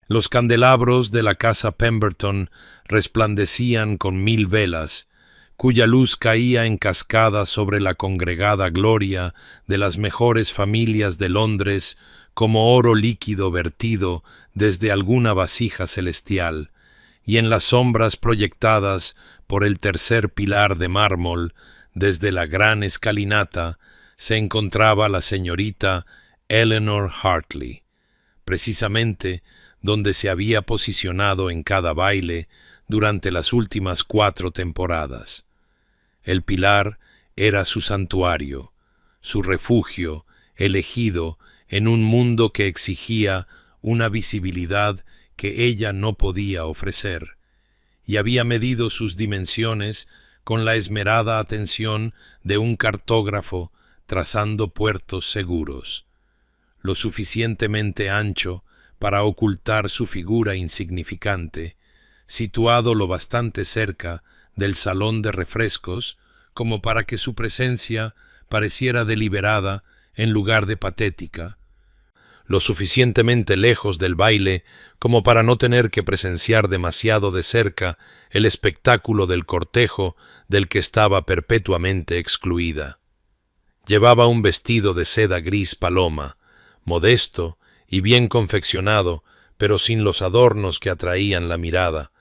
Los candelabros de la casa Pemberton resplandecían con 1000 velas, cuya luz caía en cascada sobre la congregada gloria de las mejores familias de Londres como oro líquido vertido desde alguna vasija celestial, y en las sombras proyectadas por el tercer pilar de mármol desde la gran escalinata se encontraba la señorita Eleanor Hartley, precisamente donde se había posicionado en cada baile durante las últimas 4 temporadas. El pilar era su santuario, su refugio elegido en un mundo que exigía una visibilidad que ella no podía ofrecer, y había medido sus dimensiones con la esmerada atención de un cartógrafo trazando puertos seguros, lo suficientemente ancho para ocultar su figura insignificante, situado lo bastante cerca del salón de refrescos como para que su presencia pareciera deliberada en lugar de patética, lo suficientemente lejos del baile como para no tener que presenciar demasiado de cerca el espectáculo del cortejo del que estaba perpetuamente excluida. Llevaba un vestido de seda gris paloma, modesto y bien confeccionado, pero sin los adornos que atraían la mirada,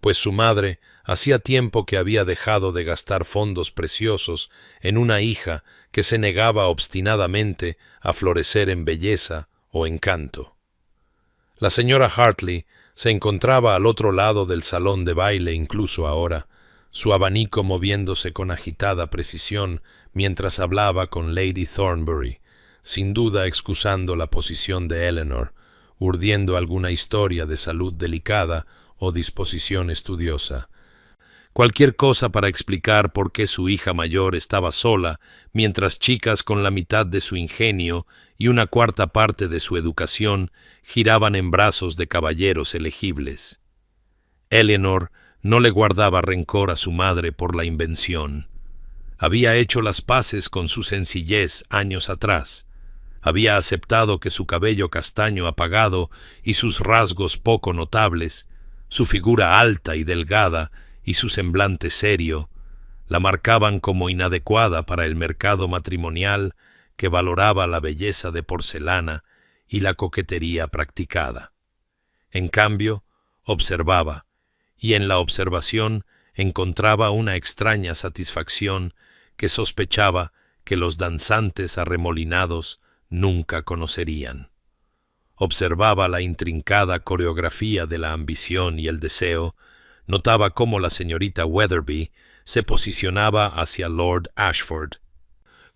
pues su madre hacía tiempo que había dejado de gastar fondos preciosos en una hija que se negaba obstinadamente a florecer en belleza o encanto. La señora Hartley se encontraba al otro lado del salón de baile incluso ahora, su abanico moviéndose con agitada precisión mientras hablaba con Lady Thornbury, sin duda excusando la posición de Eleanor, urdiendo alguna historia de salud delicada o disposición estudiosa. Cualquier cosa para explicar por qué su hija mayor estaba sola, mientras chicas con la mitad de su ingenio y una cuarta parte de su educación giraban en brazos de caballeros elegibles. Eleanor no le guardaba rencor a su madre por la invención. Había hecho las paces con su sencillez años atrás. Había aceptado que su cabello castaño apagado y sus rasgos poco notables, su figura alta y delgada y su semblante serio, la marcaban como inadecuada para el mercado matrimonial que valoraba la belleza de porcelana y la coquetería practicada. En cambio, observaba, y en la observación encontraba una extraña satisfacción que sospechaba que los danzantes arremolinados nunca conocerían. Observaba la intrincada coreografía de la ambición y el deseo, notaba cómo la señorita Weatherby se posicionaba hacia Lord Ashford,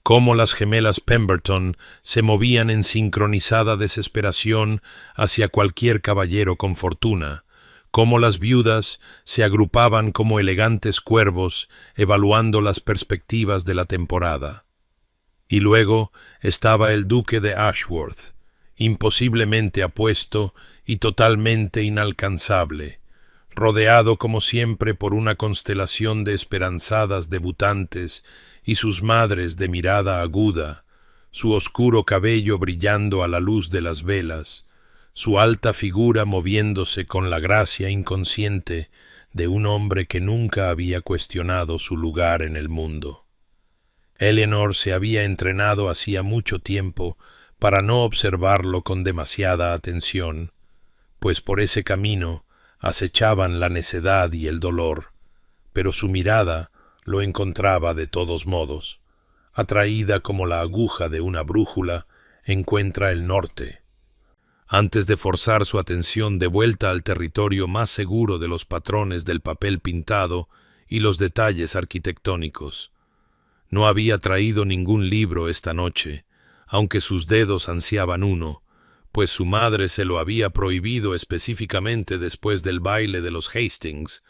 cómo las gemelas Pemberton se movían en sincronizada desesperación hacia cualquier caballero con fortuna, cómo las viudas se agrupaban como elegantes cuervos evaluando las perspectivas de la temporada. Y luego estaba el duque de Ashworth, imposiblemente apuesto y totalmente inalcanzable, rodeado como siempre por una constelación de esperanzadas debutantes y sus madres de mirada aguda, su oscuro cabello brillando a la luz de las velas, su alta figura moviéndose con la gracia inconsciente de un hombre que nunca había cuestionado su lugar en el mundo. Eleanor se había entrenado hacía mucho tiempo para no observarlo con demasiada atención, pues por ese camino acechaban la necedad y el dolor, pero su mirada lo encontraba de todos modos, atraída como la aguja de una brújula encuentra el norte. Antes de forzar su atención de vuelta al territorio más seguro de los patrones del papel pintado y los detalles arquitectónicos. No había traído ningún libro esta noche, aunque sus dedos ansiaban uno, pues su madre se lo había prohibido específicamente después del baile de los Hastings,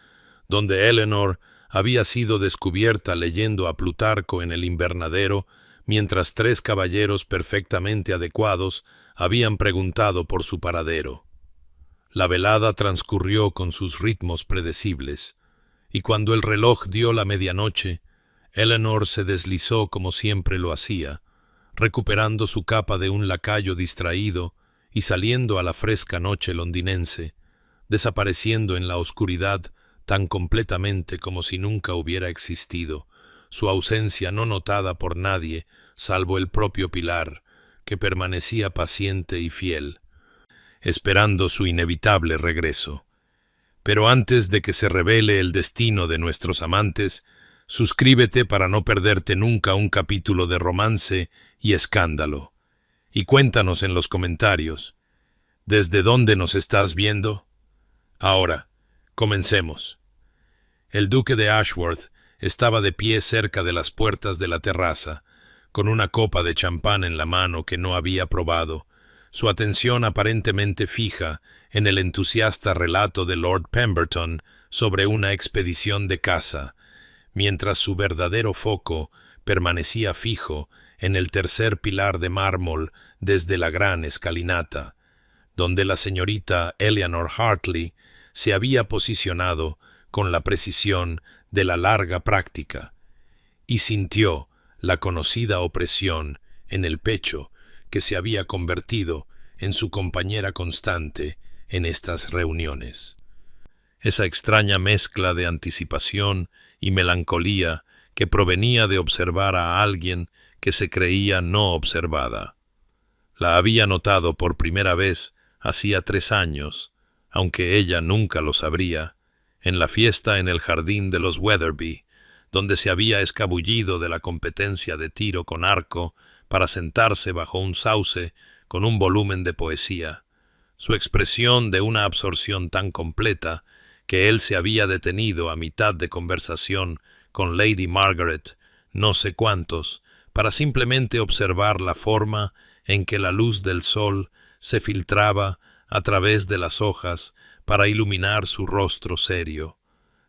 donde Eleanor había sido descubierta leyendo a Plutarco en el invernadero, mientras 3 caballeros perfectamente adecuados habían preguntado por su paradero. La velada transcurrió con sus ritmos predecibles, y cuando el reloj dio la medianoche, Eleanor se deslizó como siempre lo hacía, recuperando su capa de un lacayo distraído y saliendo a la fresca noche londinense, desapareciendo en la oscuridad tan completamente como si nunca hubiera existido, su ausencia no notada por nadie, salvo el propio Pilar, que permanecía paciente y fiel, esperando su inevitable regreso. Pero antes de que se revele el destino de nuestros amantes, suscríbete para no perderte nunca un capítulo de romance y escándalo. Y cuéntanos en los comentarios, ¿desde dónde nos estás viendo? Ahora, comencemos. El duque de Ashworth estaba de pie cerca de las puertas de la terraza, con una copa de champán en la mano que no había probado, su atención aparentemente fija en el entusiasta relato de Lord Pemberton sobre una expedición de caza, mientras su verdadero foco permanecía fijo en el tercer pilar de mármol desde la gran escalinata, donde la señorita Eleanor Hartley se había posicionado con la precisión de la larga práctica, y sintió la conocida opresión en el pecho que se había convertido en su compañera constante en estas reuniones. Esa extraña mezcla de anticipación y melancolía que provenía de observar a alguien que se creía no observada. La había notado por primera vez hacía 3 años, aunque ella nunca lo sabría, en la fiesta en el jardín de los Weatherby, donde se había escabullido de la competencia de tiro con arco para sentarse bajo un sauce con un volumen de poesía, su expresión de una absorción tan completa que él se había detenido a mitad de conversación con Lady Margaret, no sé cuántos, para simplemente observar la forma en que la luz del sol se filtraba a través de las hojas para iluminar su rostro serio,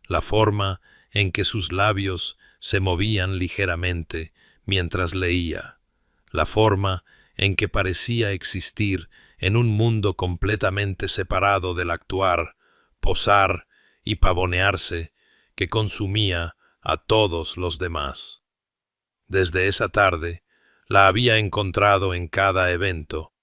la forma en que sus labios se movían ligeramente mientras leía, la forma en que parecía existir en un mundo completamente separado del actuar, posar y pavonearse que consumía a todos los demás. Desde esa tarde la había encontrado en cada evento.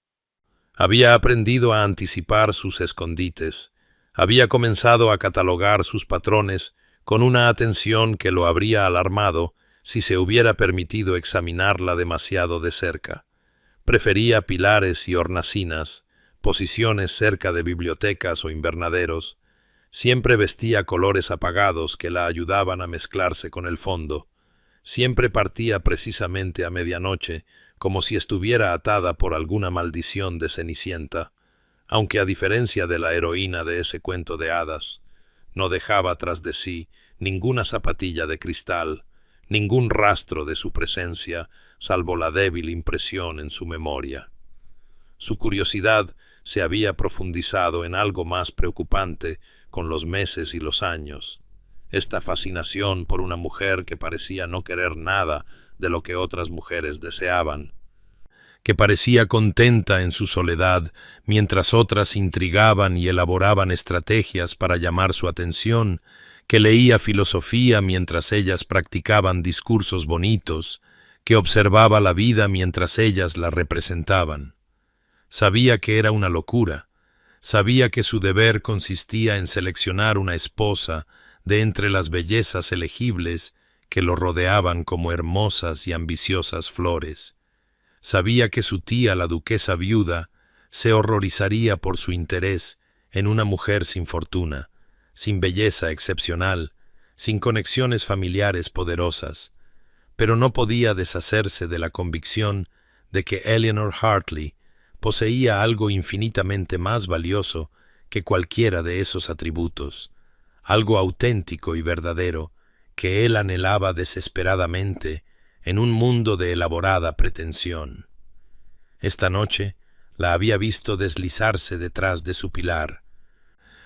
Había aprendido a anticipar sus escondites, había comenzado a catalogar sus patrones con una atención que lo habría alarmado si se hubiera permitido examinarla demasiado de cerca. Prefería pilares y hornacinas, posiciones cerca de bibliotecas o invernaderos. Siempre vestía colores apagados que la ayudaban a mezclarse con el fondo. Siempre partía precisamente a medianoche, como si estuviera atada por alguna maldición de Cenicienta, aunque a diferencia de la heroína de ese cuento de hadas, no dejaba tras de sí ninguna zapatilla de cristal, ningún rastro de su presencia, salvo la débil impresión en su memoria. Su curiosidad se había profundizado en algo más preocupante con los meses y los años. Esta fascinación por una mujer que parecía no querer nada de lo que otras mujeres deseaban, que parecía contenta en su soledad, mientras otras intrigaban y elaboraban estrategias para llamar su atención, que leía filosofía mientras ellas practicaban discursos bonitos, que observaba la vida mientras ellas la representaban. Sabía que era una locura, sabía que su deber consistía en seleccionar una esposa de entre las bellezas elegibles que lo rodeaban como hermosas y ambiciosas flores. Sabía que su tía, la duquesa viuda, se horrorizaría por su interés en una mujer sin fortuna, sin belleza excepcional, sin conexiones familiares poderosas, pero no podía deshacerse de la convicción de que Eleanor Hartley poseía algo infinitamente más valioso que cualquiera de esos atributos, algo auténtico y verdadero que él anhelaba desesperadamente en un mundo de elaborada pretensión. Esta noche la había visto deslizarse detrás de su pilar.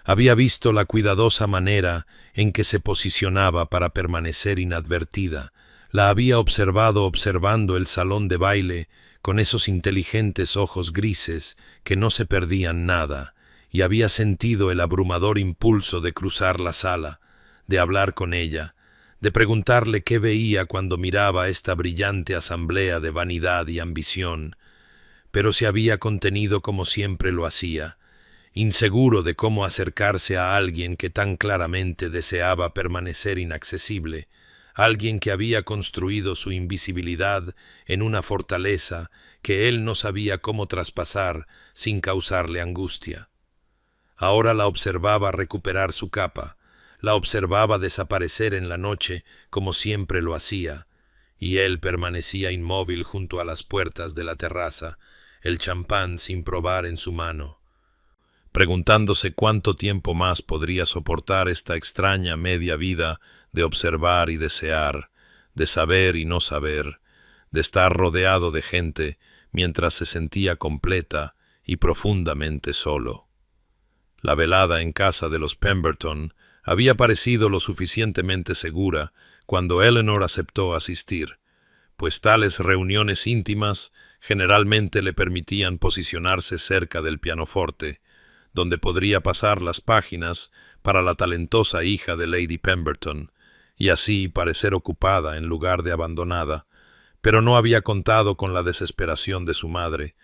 Había visto la cuidadosa manera en que se posicionaba para permanecer inadvertida. La había observando el salón de baile con esos inteligentes ojos grises que no se perdían nada, y había sentido el abrumador impulso de cruzar la sala, de hablar con ella, de preguntarle qué veía cuando miraba esta brillante asamblea de vanidad y ambición. pero se había contenido como siempre lo hacía, inseguro de cómo acercarse a alguien que tan claramente deseaba permanecer inaccesible, alguien que había construido su invisibilidad en una fortaleza que él no sabía cómo traspasar sin causarle angustia. Ahora la observaba recuperar su capa, la observaba desaparecer en la noche como siempre lo hacía, y él permanecía inmóvil junto a las puertas de la terraza, el champán sin probar en su mano, preguntándose cuánto tiempo más podría soportar esta extraña media vida de observar y desear, de saber y no saber, de estar rodeado de gente mientras se sentía completa y profundamente solo. La velada en casa de los Pemberton había parecido lo suficientemente segura cuando Eleanor aceptó asistir, pues tales reuniones íntimas generalmente le permitían posicionarse cerca del pianoforte, donde podría pasar las páginas para la talentosa hija de Lady Pemberton, y así parecer ocupada en lugar de abandonada, pero no había contado con la desesperación de su madre,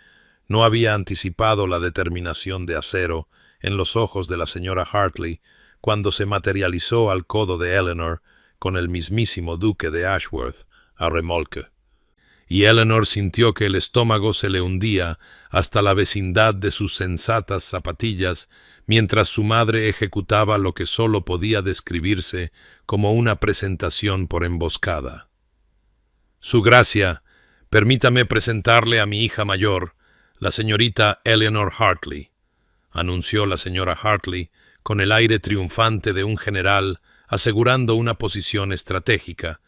no había anticipado la determinación de acero en los ojos de la señora Hartley cuando se materializó al codo de Eleanor con el mismísimo duque de Ashworth a remolque. Y Eleanor sintió que el estómago se le hundía hasta la vecindad de sus sensatas zapatillas mientras su madre ejecutaba lo que sólo podía describirse como una presentación por emboscada. «Su Gracia, permítame presentarle a mi hija mayor, la señorita Eleanor Hartley», anunció la señora Hartley con el aire triunfante de un general asegurando una posición estratégica,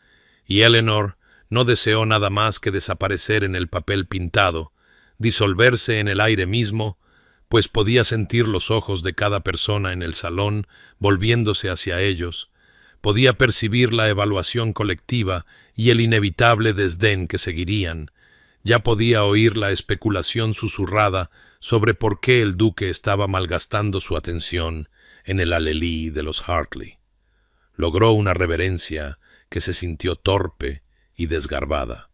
y Eleanor no deseó nada más que desaparecer en el papel pintado, disolverse en el aire mismo, pues podía sentir los ojos de cada persona en el salón volviéndose hacia ellos, podía percibir la evaluación colectiva y el inevitable desdén que seguirían, ya podía oír la especulación susurrada sobre por qué el duque estaba malgastando su atención en el alelí de los Hartley. Logró una reverencia que se sintió torpe y desgarbada.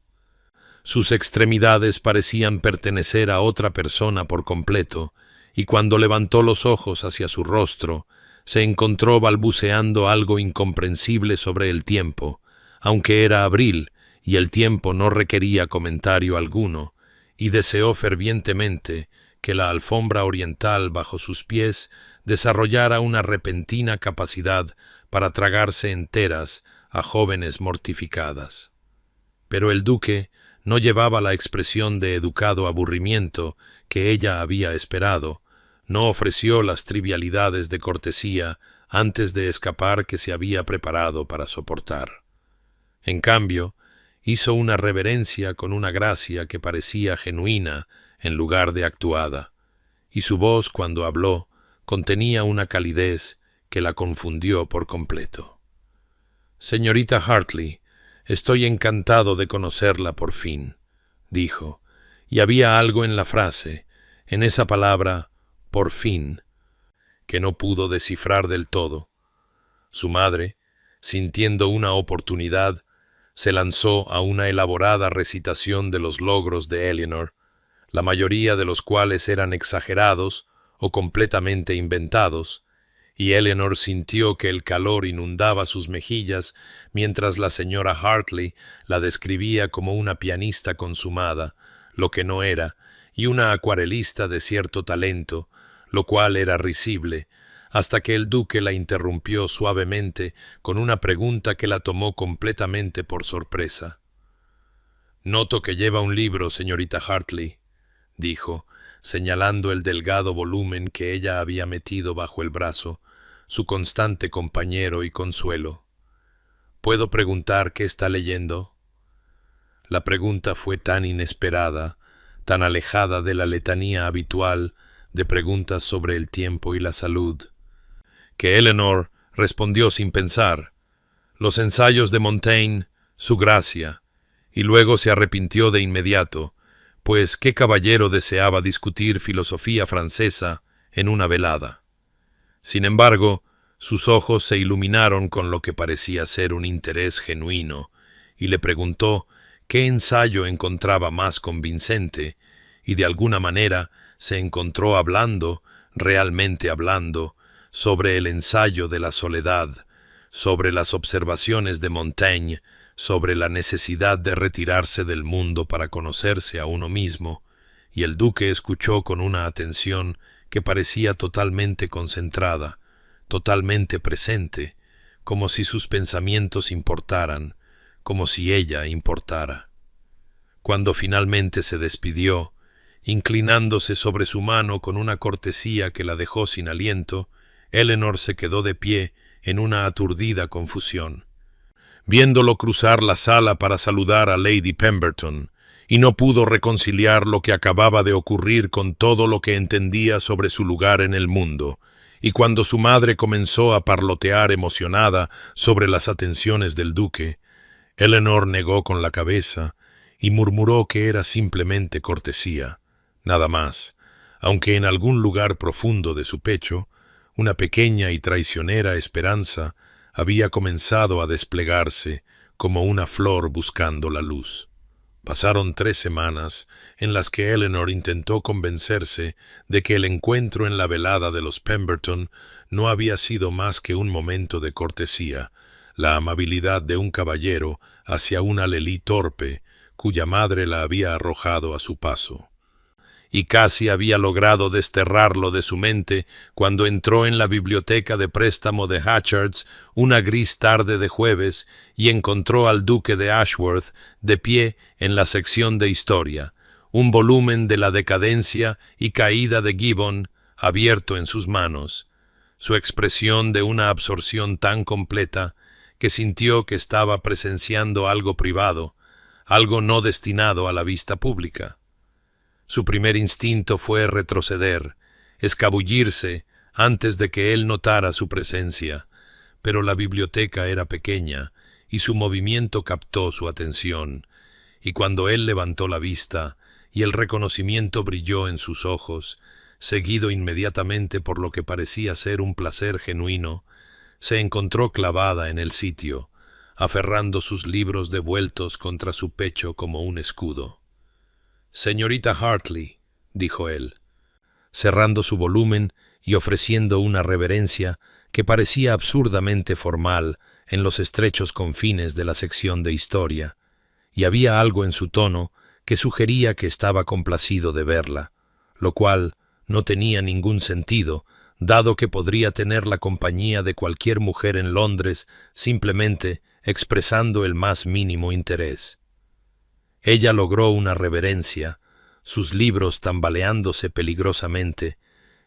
Sus extremidades parecían pertenecer a otra persona por completo, y cuando levantó los ojos hacia su rostro, se encontró balbuceando algo incomprensible sobre el tiempo, aunque era abril y el tiempo no requería comentario alguno, y deseó fervientemente que la alfombra oriental bajo sus pies desarrollara una repentina capacidad para tragarse enteras a jóvenes mortificadas. Pero el duque no llevaba la expresión de educado aburrimiento que ella había esperado, no ofreció las trivialidades de cortesía antes de escapar que se había preparado para soportar. En cambio, hizo una reverencia con una gracia que parecía genuina en lugar de actuada, y su voz, cuando habló, contenía una calidez que la confundió por completo. «Señorita Hartley, estoy encantado de conocerla por fin», dijo, y había algo en la frase, en esa palabra, por fin, que no pudo descifrar del todo. Su madre, sintiendo una oportunidad, se lanzó a una elaborada recitación de los logros de Eleanor, la mayoría de los cuales eran exagerados o completamente inventados, y Eleanor sintió que el calor inundaba sus mejillas mientras la señora Hartley la describía como una pianista consumada, lo que no era, y una acuarelista de cierto talento, lo cual era risible, hasta que el duque la interrumpió suavemente con una pregunta que la tomó completamente por sorpresa. «Noto que lleva un libro, señorita Hartley», dijo, señalando el delgado volumen que ella había metido bajo el brazo, su constante compañero y consuelo. «¿Puedo preguntar qué está leyendo?» La pregunta fue tan inesperada, tan alejada de la letanía habitual de preguntas sobre el tiempo y la salud, que Eleanor respondió sin pensar: «Los ensayos de Montaigne, su gracia», y luego se arrepintió de inmediato, pues ¿qué caballero deseaba discutir filosofía francesa en una velada? Sin embargo, sus ojos se iluminaron con lo que parecía ser un interés genuino, y le preguntó qué ensayo encontraba más convincente, y de alguna manera se encontró hablando, realmente hablando, sobre el ensayo de la soledad, sobre las observaciones de Montaigne, sobre la necesidad de retirarse del mundo para conocerse a uno mismo, y el duque escuchó con una atención que parecía totalmente concentrada, totalmente presente, como si sus pensamientos importaran, como si ella importara. Cuando finalmente se despidió, inclinándose sobre su mano con una cortesía que la dejó sin aliento, Eleanor se quedó de pie en una aturdida confusión. Viéndolo cruzar la sala para saludar a Lady Pemberton, y no pudo reconciliar lo que acababa de ocurrir con todo lo que entendía sobre su lugar en el mundo, y cuando su madre comenzó a parlotear emocionada sobre las atenciones del duque, Eleanor negó con la cabeza y murmuró que era simplemente cortesía, nada más, aunque en algún lugar profundo de su pecho, una pequeña y traicionera esperanza había comenzado a desplegarse como una flor buscando la luz. Pasaron 3 semanas en las que Eleanor intentó convencerse de que el encuentro en la velada de los Pemberton no había sido más que un momento de cortesía, la amabilidad de un caballero hacia una Lely torpe, cuya madre la había arrojado a su paso. Y casi había logrado desterrarlo de su mente cuando entró en la biblioteca de préstamo de Hatchards una gris tarde de jueves y encontró al duque de Ashworth de pie en la sección de historia, un volumen de la decadencia y caída de Gibbon abierto en sus manos, su expresión de una absorción tan completa que sintió que estaba presenciando algo privado, algo no destinado a la vista pública. Su primer instinto fue retroceder, escabullirse antes de que él notara su presencia, pero la biblioteca era pequeña y su movimiento captó su atención, y cuando él levantó la vista y el reconocimiento brilló en sus ojos, seguido inmediatamente por lo que parecía ser un placer genuino, se encontró clavada en el sitio, aferrando sus libros devueltos contra su pecho como un escudo. «Señorita Hartley», dijo él, cerrando su volumen y ofreciendo una reverencia que parecía absurdamente formal en los estrechos confines de la sección de historia, y había algo en su tono que sugería que estaba complacido de verla, lo cual no tenía ningún sentido, dado que podría tener la compañía de cualquier mujer en Londres simplemente expresando el más mínimo interés. Ella logró una reverencia, sus libros tambaleándose peligrosamente,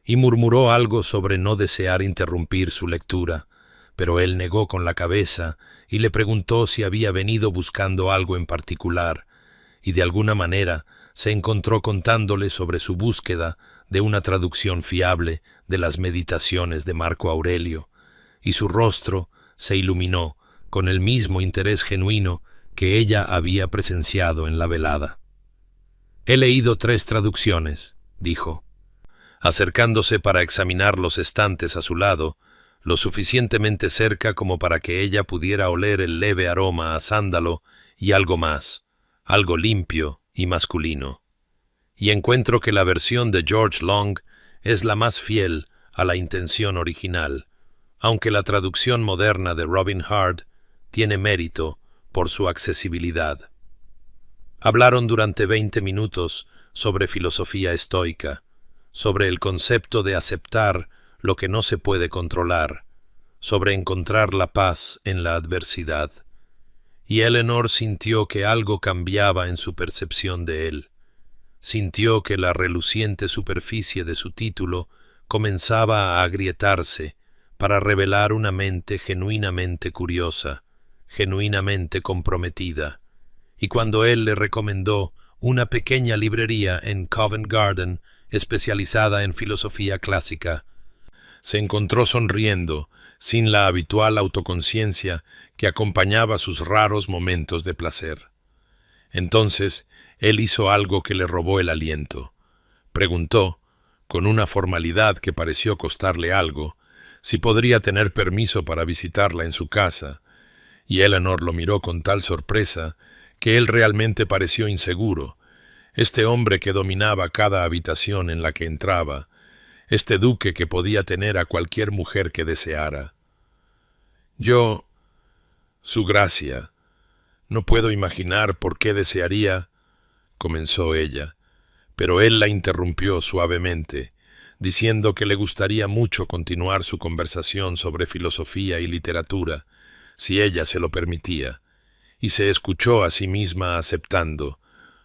y murmuró algo sobre no desear interrumpir su lectura, pero él negó con la cabeza y le preguntó si había venido buscando algo en particular, y de alguna manera se encontró contándole sobre su búsqueda de una traducción fiable de las Meditaciones de Marco Aurelio, y su rostro se iluminó con el mismo interés genuino que ella había presenciado en la velada. «He leído 3 traducciones», dijo, acercándose para examinar los estantes a su lado, lo suficientemente cerca como para que ella pudiera oler el leve aroma a sándalo y algo más, algo limpio y masculino. Y encuentro que la versión de George Long es la más fiel a la intención original, aunque la traducción moderna de Robin Hard tiene mérito por su accesibilidad. Hablaron durante 20 minutos sobre filosofía estoica, sobre el concepto de aceptar lo que no se puede controlar, sobre encontrar la paz en la adversidad. Y Eleanor sintió que algo cambiaba en su percepción de él. Sintió que la reluciente superficie de su título comenzaba a agrietarse para revelar una mente genuinamente curiosa, genuinamente comprometida, y cuando él le recomendó una pequeña librería en Covent Garden especializada en filosofía clásica, se encontró sonriendo, sin la habitual autoconciencia que acompañaba sus raros momentos de placer. Entonces, él hizo algo que le robó el aliento. Preguntó, con una formalidad que pareció costarle algo, si podría tener permiso para visitarla en su casa, y Eleanor lo miró con tal sorpresa que él realmente pareció inseguro. este hombre que dominaba cada habitación en la que entraba, este duque que podía tener a cualquier mujer que deseara. Yo, su gracia, no puedo imaginar por qué desearía, comenzó ella, pero él la interrumpió suavemente, diciendo que le gustaría mucho continuar su conversación sobre filosofía y literatura, si ella se lo permitía, y se escuchó a sí misma aceptando,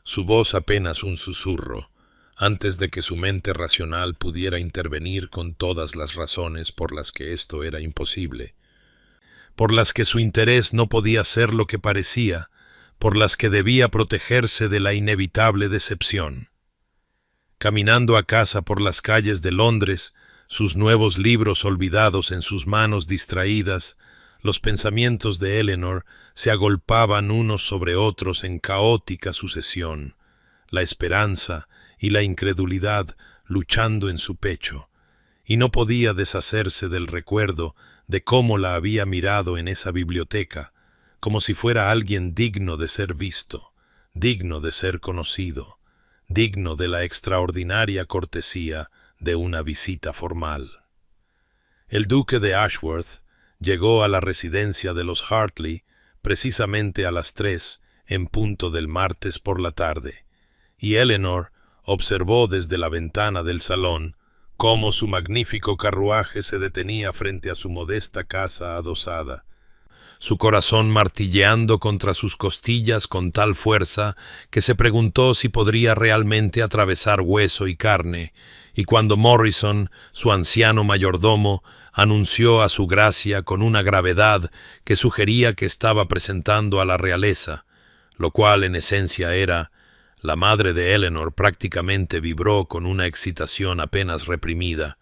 su voz apenas un susurro, antes de que su mente racional pudiera intervenir con todas las razones por las que esto era imposible, por las que su interés no podía ser lo que parecía, por las que debía protegerse de la inevitable decepción. Caminando a casa por las calles de Londres, sus nuevos libros olvidados en sus manos distraídas, los pensamientos de Eleanor se agolpaban unos sobre otros en caótica sucesión, la esperanza y la incredulidad luchando en su pecho, y no podía deshacerse del recuerdo de cómo la había mirado en esa biblioteca, como si fuera alguien digno de ser visto, digno de ser conocido, digno de la extraordinaria cortesía de una visita formal. El duque de Ashworth llegó a la residencia de los Hartley precisamente a las 3 en punto del martes por la tarde, y Eleanor observó desde la ventana del salón cómo su magnífico carruaje se detenía frente a su modesta casa adosada, su corazón martilleando contra sus costillas con tal fuerza que se preguntó si podría realmente atravesar hueso y carne, y cuando Morrison, su anciano mayordomo, anunció a su gracia con una gravedad que sugería que estaba presentando a la realeza, lo cual en esencia era, la madre de Eleanor prácticamente vibró con una excitación apenas reprimida,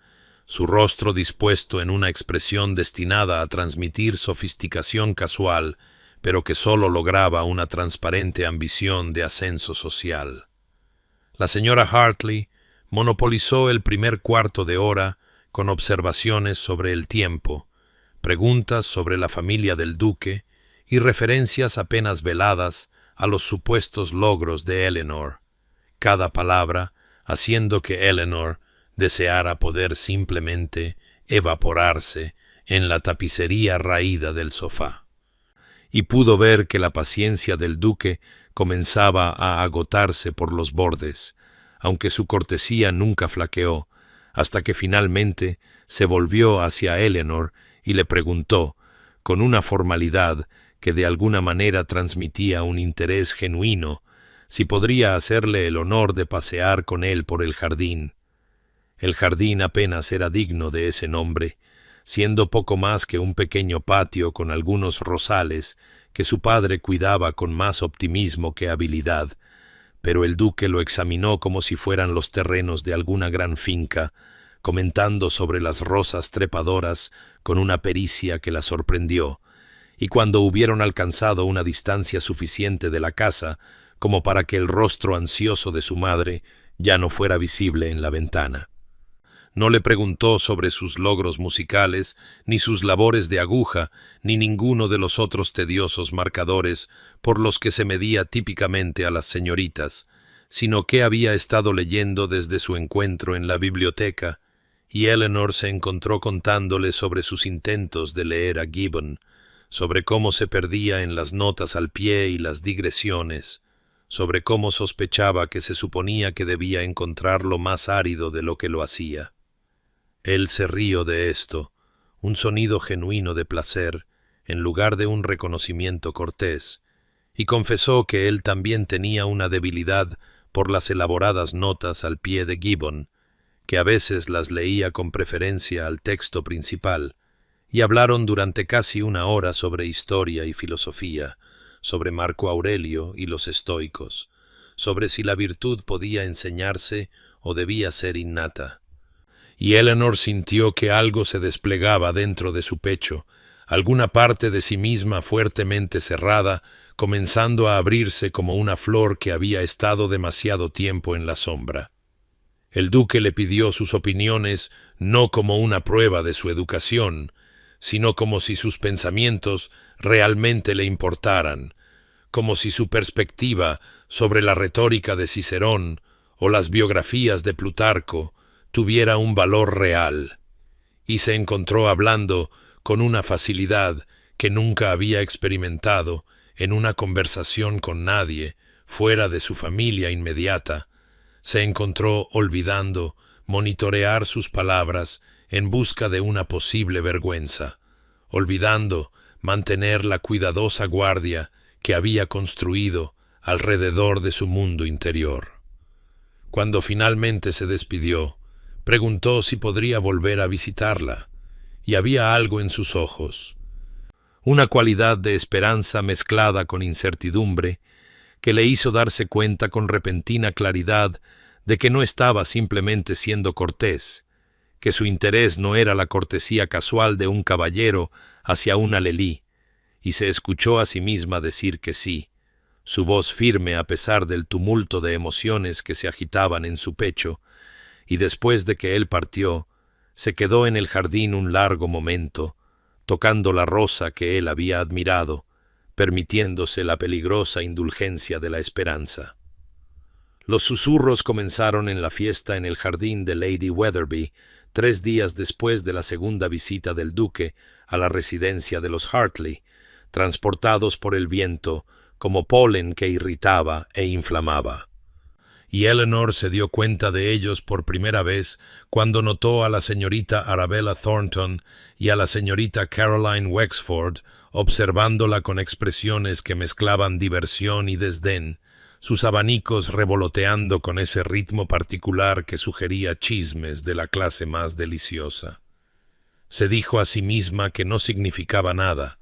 su rostro dispuesto en una expresión destinada a transmitir sofisticación casual, pero que sólo lograba una transparente ambición de ascenso social. La señora Hartley monopolizó el primer cuarto de hora con observaciones sobre el tiempo, preguntas sobre la familia del duque y referencias apenas veladas a los supuestos logros de Eleanor, cada palabra haciendo que Eleanor deseara poder simplemente evaporarse en la tapicería raída del sofá. Y pudo ver que la paciencia del duque comenzaba a agotarse por los bordes, aunque su cortesía nunca flaqueó, hasta que finalmente se volvió hacia Eleanor y le preguntó, con una formalidad que de alguna manera transmitía un interés genuino, si podría hacerle el honor de pasear con él por el jardín. El jardín apenas era digno de ese nombre, siendo poco más que un pequeño patio con algunos rosales que su padre cuidaba con más optimismo que habilidad, pero el duque lo examinó como si fueran los terrenos de alguna gran finca, comentando sobre las rosas trepadoras con una pericia que la sorprendió, y cuando hubieron alcanzado una distancia suficiente de la casa como para que el rostro ansioso de su madre ya no fuera visible en la ventana. No le preguntó sobre sus logros musicales, ni sus labores de aguja, ni ninguno de los otros tediosos marcadores por los que se medía típicamente a las señoritas, sino qué había estado leyendo desde su encuentro en la biblioteca, y Eleanor se encontró contándole sobre sus intentos de leer a Gibbon, sobre cómo se perdía en las notas al pie y las digresiones, sobre cómo sospechaba que se suponía que debía encontrarlo más árido de lo que lo hacía. Él se rió de esto, un sonido genuino de placer, en lugar de un reconocimiento cortés, y confesó que él también tenía una debilidad por las elaboradas notas al pie de Gibbon, que a veces las leía con preferencia al texto principal, y hablaron durante casi una hora sobre historia y filosofía, sobre Marco Aurelio y los estoicos, sobre si la virtud podía enseñarse o debía ser innata. Y Eleanor sintió que algo se desplegaba dentro de su pecho, alguna parte de sí misma fuertemente cerrada, comenzando a abrirse como una flor que había estado demasiado tiempo en la sombra. El duque le pidió sus opiniones no como una prueba de su educación, sino como si sus pensamientos realmente le importaran, como si su perspectiva sobre la retórica de Cicerón o las biografías de Plutarco tuviera un valor real, y se encontró hablando con una facilidad que nunca había experimentado en una conversación con nadie fuera de su familia inmediata. Se encontró olvidando monitorear sus palabras en busca de una posible vergüenza, olvidando mantener la cuidadosa guardia que había construido alrededor de su mundo interior. Cuando finalmente se despidió, preguntó si podría volver a visitarla, y había algo en sus ojos, una cualidad de esperanza mezclada con incertidumbre, que le hizo darse cuenta con repentina claridad de que no estaba simplemente siendo cortés, que su interés no era la cortesía casual de un caballero hacia una lelí, y se escuchó a sí misma decir que sí, su voz firme a pesar del tumulto de emociones que se agitaban en su pecho, y después de que él partió, se quedó en el jardín un largo momento, tocando la rosa que él había admirado, permitiéndose la peligrosa indulgencia de la esperanza. Los susurros comenzaron en la fiesta en el jardín de Lady Wetherby 3 días después de la segunda visita del duque a la residencia de los Hartley, transportados por el viento como polen que irritaba e inflamaba. Y Eleanor se dio cuenta de ellos por primera vez cuando notó a la señorita Arabella Thornton y a la señorita Caroline Wexford observándola con expresiones que mezclaban diversión y desdén, sus abanicos revoloteando con ese ritmo particular que sugería chismes de la clase más deliciosa. Se dijo a sí misma que no significaba nada,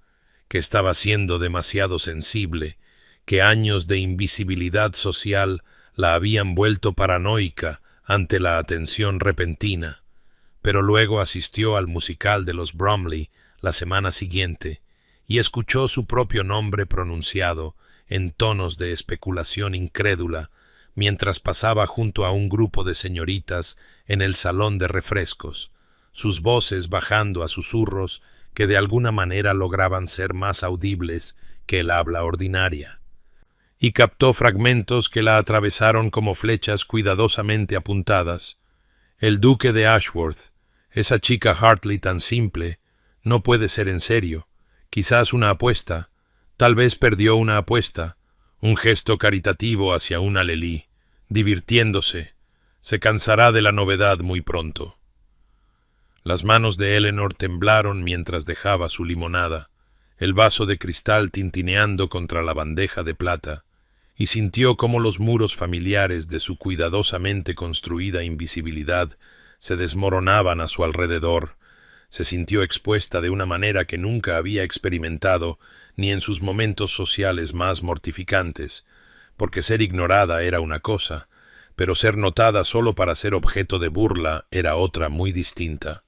que estaba siendo demasiado sensible, que años de invisibilidad social la habían vuelto paranoica ante la atención repentina, pero luego asistió al musical de los Bromley la semana siguiente y escuchó su propio nombre pronunciado en tonos de especulación incrédula mientras pasaba junto a un grupo de señoritas en el salón de refrescos, sus voces bajando a susurros que de alguna manera lograban ser más audibles que el habla ordinaria, y captó fragmentos que la atravesaron como flechas cuidadosamente apuntadas. El duque de Ashworth, esa chica Hartley tan simple, no puede ser en serio, quizás una apuesta, tal vez perdió una apuesta, un gesto caritativo hacia una lelí, divirtiéndose, se cansará de la novedad muy pronto. Las manos de Eleanor temblaron mientras dejaba su limonada, el vaso de cristal tintineando contra la bandeja de plata, y sintió cómo los muros familiares de su cuidadosamente construida invisibilidad se desmoronaban a su alrededor. Se sintió expuesta de una manera que nunca había experimentado ni en sus momentos sociales más mortificantes, porque ser ignorada era una cosa, pero ser notada solo para ser objeto de burla era otra muy distinta.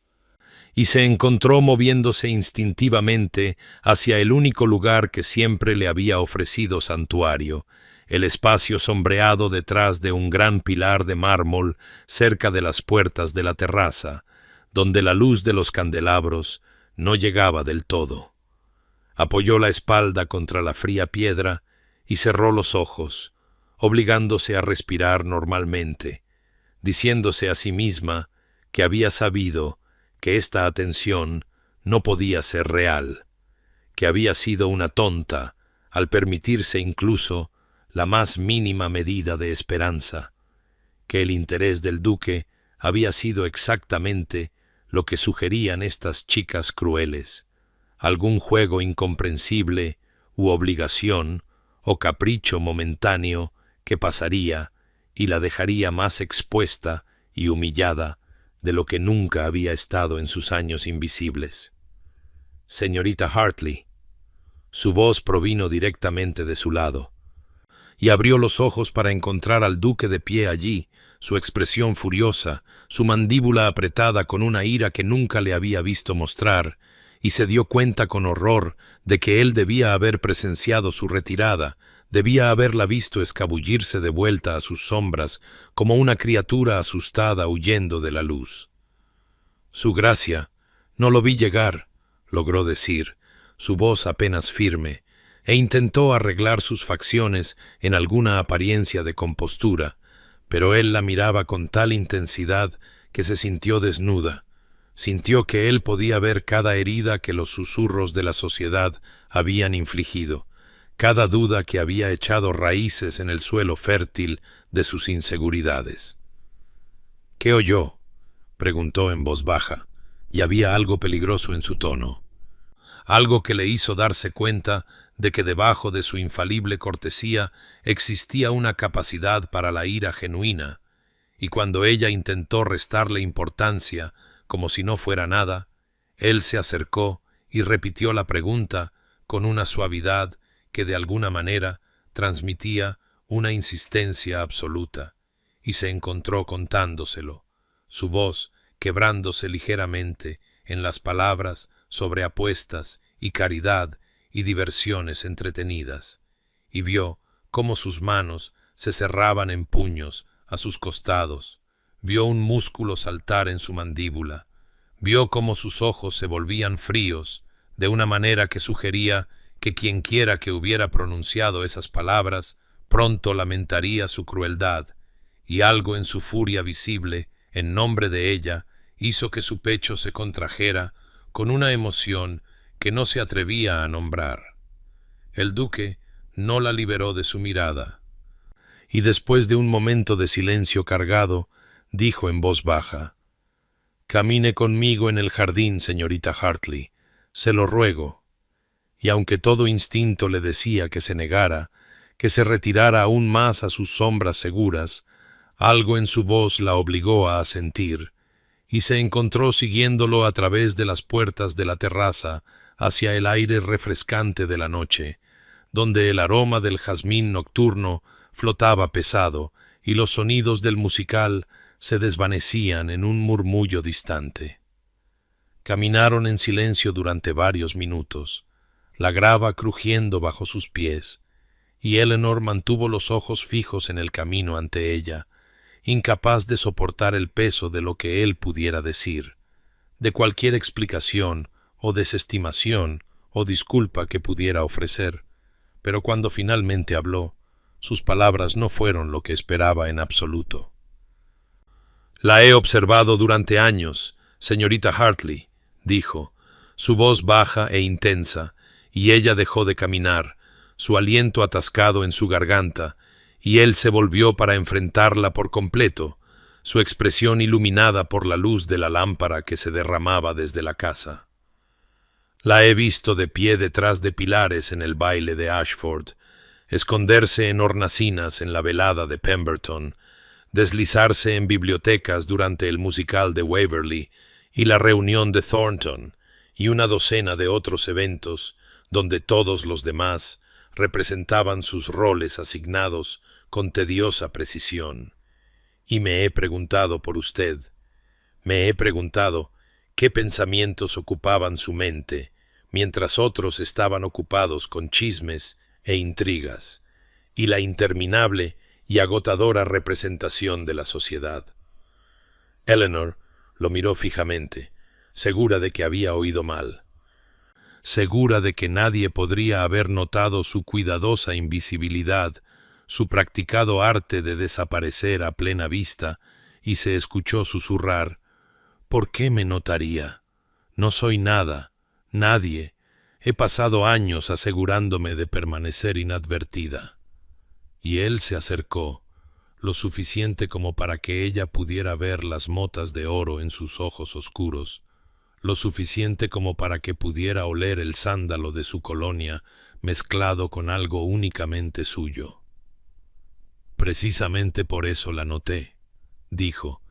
Y se encontró moviéndose instintivamente hacia el único lugar que siempre le había ofrecido santuario, el espacio sombreado detrás de un gran pilar de mármol cerca de las puertas de la terraza, donde la luz de los candelabros no llegaba del todo. Apoyó la espalda contra la fría piedra y cerró los ojos, obligándose a respirar normalmente, diciéndose a sí misma que había sabido que esta atención no podía ser real, que había sido una tonta al permitirse incluso la más mínima medida de esperanza, que el interés del duque había sido exactamente lo que sugerían estas chicas crueles, algún juego incomprensible u obligación o capricho momentáneo que pasaría y la dejaría más expuesta y humillada de lo que nunca había estado en sus años invisibles. Señorita Hartley. Su voz provino directamente de su lado, y abrió los ojos para encontrar al duque de pie allí, su expresión furiosa, su mandíbula apretada con una ira que nunca le había visto mostrar, y se dio cuenta con horror de que él debía haber presenciado su retirada, debía haberla visto escabullirse de vuelta a sus sombras como una criatura asustada huyendo de la luz. Su gracia, no lo vi llegar, logró decir, su voz apenas firme, e intentó arreglar sus facciones en alguna apariencia de compostura, pero él la miraba con tal intensidad que se sintió desnuda. Sintió que él podía ver cada herida que los susurros de la sociedad habían infligido, cada duda que había echado raíces en el suelo fértil de sus inseguridades. ¿Qué oyó?, preguntó en voz baja, y había algo peligroso en su tono, algo que le hizo darse cuenta de que debajo de su infalible cortesía existía una capacidad para la ira genuina, y cuando ella intentó restarle importancia, como si no fuera nada, él se acercó y repitió la pregunta con una suavidad que de alguna manera transmitía una insistencia absoluta, y se encontró contándoselo, su voz quebrándose ligeramente en las palabras sobre apuestas y caridad y diversiones entretenidas, y vio cómo sus manos se cerraban en puños a sus costados, vio un músculo saltar en su mandíbula, vio cómo sus ojos se volvían fríos de una manera que sugería que quienquiera que hubiera pronunciado esas palabras pronto lamentaría su crueldad, y algo en su furia visible en nombre de ella hizo que su pecho se contrajera con una emoción que no se atrevía a nombrar. El duque no la liberó de su mirada, y después de un momento de silencio cargado, dijo en voz baja: «Camine conmigo en el jardín, señorita Hartley, se lo ruego». Y aunque todo instinto le decía que se negara, que se retirara aún más a sus sombras seguras, algo en su voz la obligó a asentir, y se encontró siguiéndolo a través de las puertas de la terraza hacia el aire refrescante de la noche, donde el aroma del jazmín nocturno flotaba pesado y los sonidos del musical se desvanecían en un murmullo distante. Caminaron en silencio durante varios minutos, la grava crujiendo bajo sus pies, y Eleanor mantuvo los ojos fijos en el camino ante ella, incapaz de soportar el peso de lo que él pudiera decir, de cualquier explicación o desestimación o disculpa que pudiera ofrecer, pero cuando finalmente habló, sus palabras no fueron lo que esperaba en absoluto. «La he observado durante años, señorita Hartley», dijo, su voz baja e intensa, y ella dejó de caminar, su aliento atascado en su garganta, y él se volvió para enfrentarla por completo, su expresión iluminada por la luz de la lámpara que se derramaba desde la casa. «La he visto de pie detrás de pilares en el baile de Ashford, esconderse en hornacinas en la velada de Pemberton, deslizarse en bibliotecas durante el musical de Waverley y la reunión de Thornton, y una docena de otros eventos donde todos los demás representaban sus roles asignados con tediosa precisión. Y me he preguntado por usted, me he preguntado qué pensamientos ocupaban su mente, mientras otros estaban ocupados con chismes e intrigas, y la interminable y agotadora representación de la sociedad». Eleanor lo miró fijamente, segura de que había oído mal, segura de que nadie podría haber notado su cuidadosa invisibilidad, su practicado arte de desaparecer a plena vista, y se escuchó susurrar: «¿Por qué me notaría? No soy nada, nadie. He pasado años asegurándome de permanecer inadvertida». Y él se acercó, lo suficiente como para que ella pudiera ver las motas de oro en sus ojos oscuros, lo suficiente como para que pudiera oler el sándalo de su colonia mezclado con algo únicamente suyo. «Precisamente por eso la noté», dijo,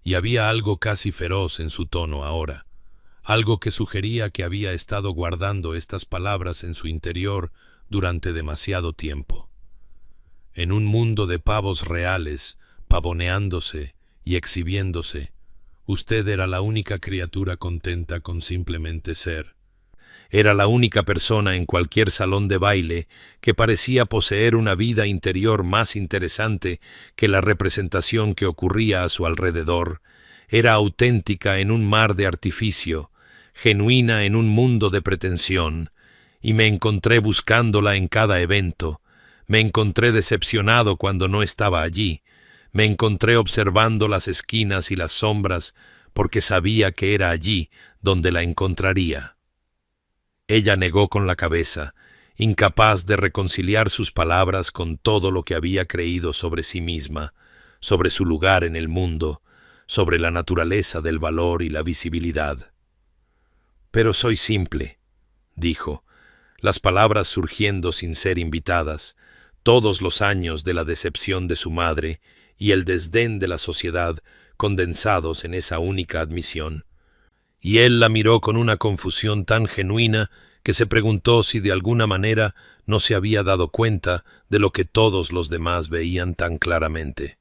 y había algo casi feroz en su tono ahora, algo que sugería que había estado guardando estas palabras en su interior durante demasiado tiempo. En un mundo de pavos reales, pavoneándose y exhibiéndose, usted era la única criatura contenta con simplemente ser. Era la única persona en cualquier salón de baile que parecía poseer una vida interior más interesante que la representación que ocurría a su alrededor. Era auténtica en un mar de artificio, genuina en un mundo de pretensión, y me encontré buscándola en cada evento. Me encontré decepcionado cuando no estaba allí. Me encontré observando las esquinas y las sombras porque sabía que era allí donde la encontraría. Ella negó con la cabeza, incapaz de reconciliar sus palabras con todo lo que había creído sobre sí misma, sobre su lugar en el mundo, sobre la naturaleza del valor y la visibilidad. «Pero soy simple», dijo, las palabras surgiendo sin ser invitadas, todos los años de la decepción de su madre y el desdén de la sociedad condensados en esa única admisión. Y él la miró con una confusión tan genuina que se preguntó si de alguna manera no se había dado cuenta de lo que todos los demás veían tan claramente.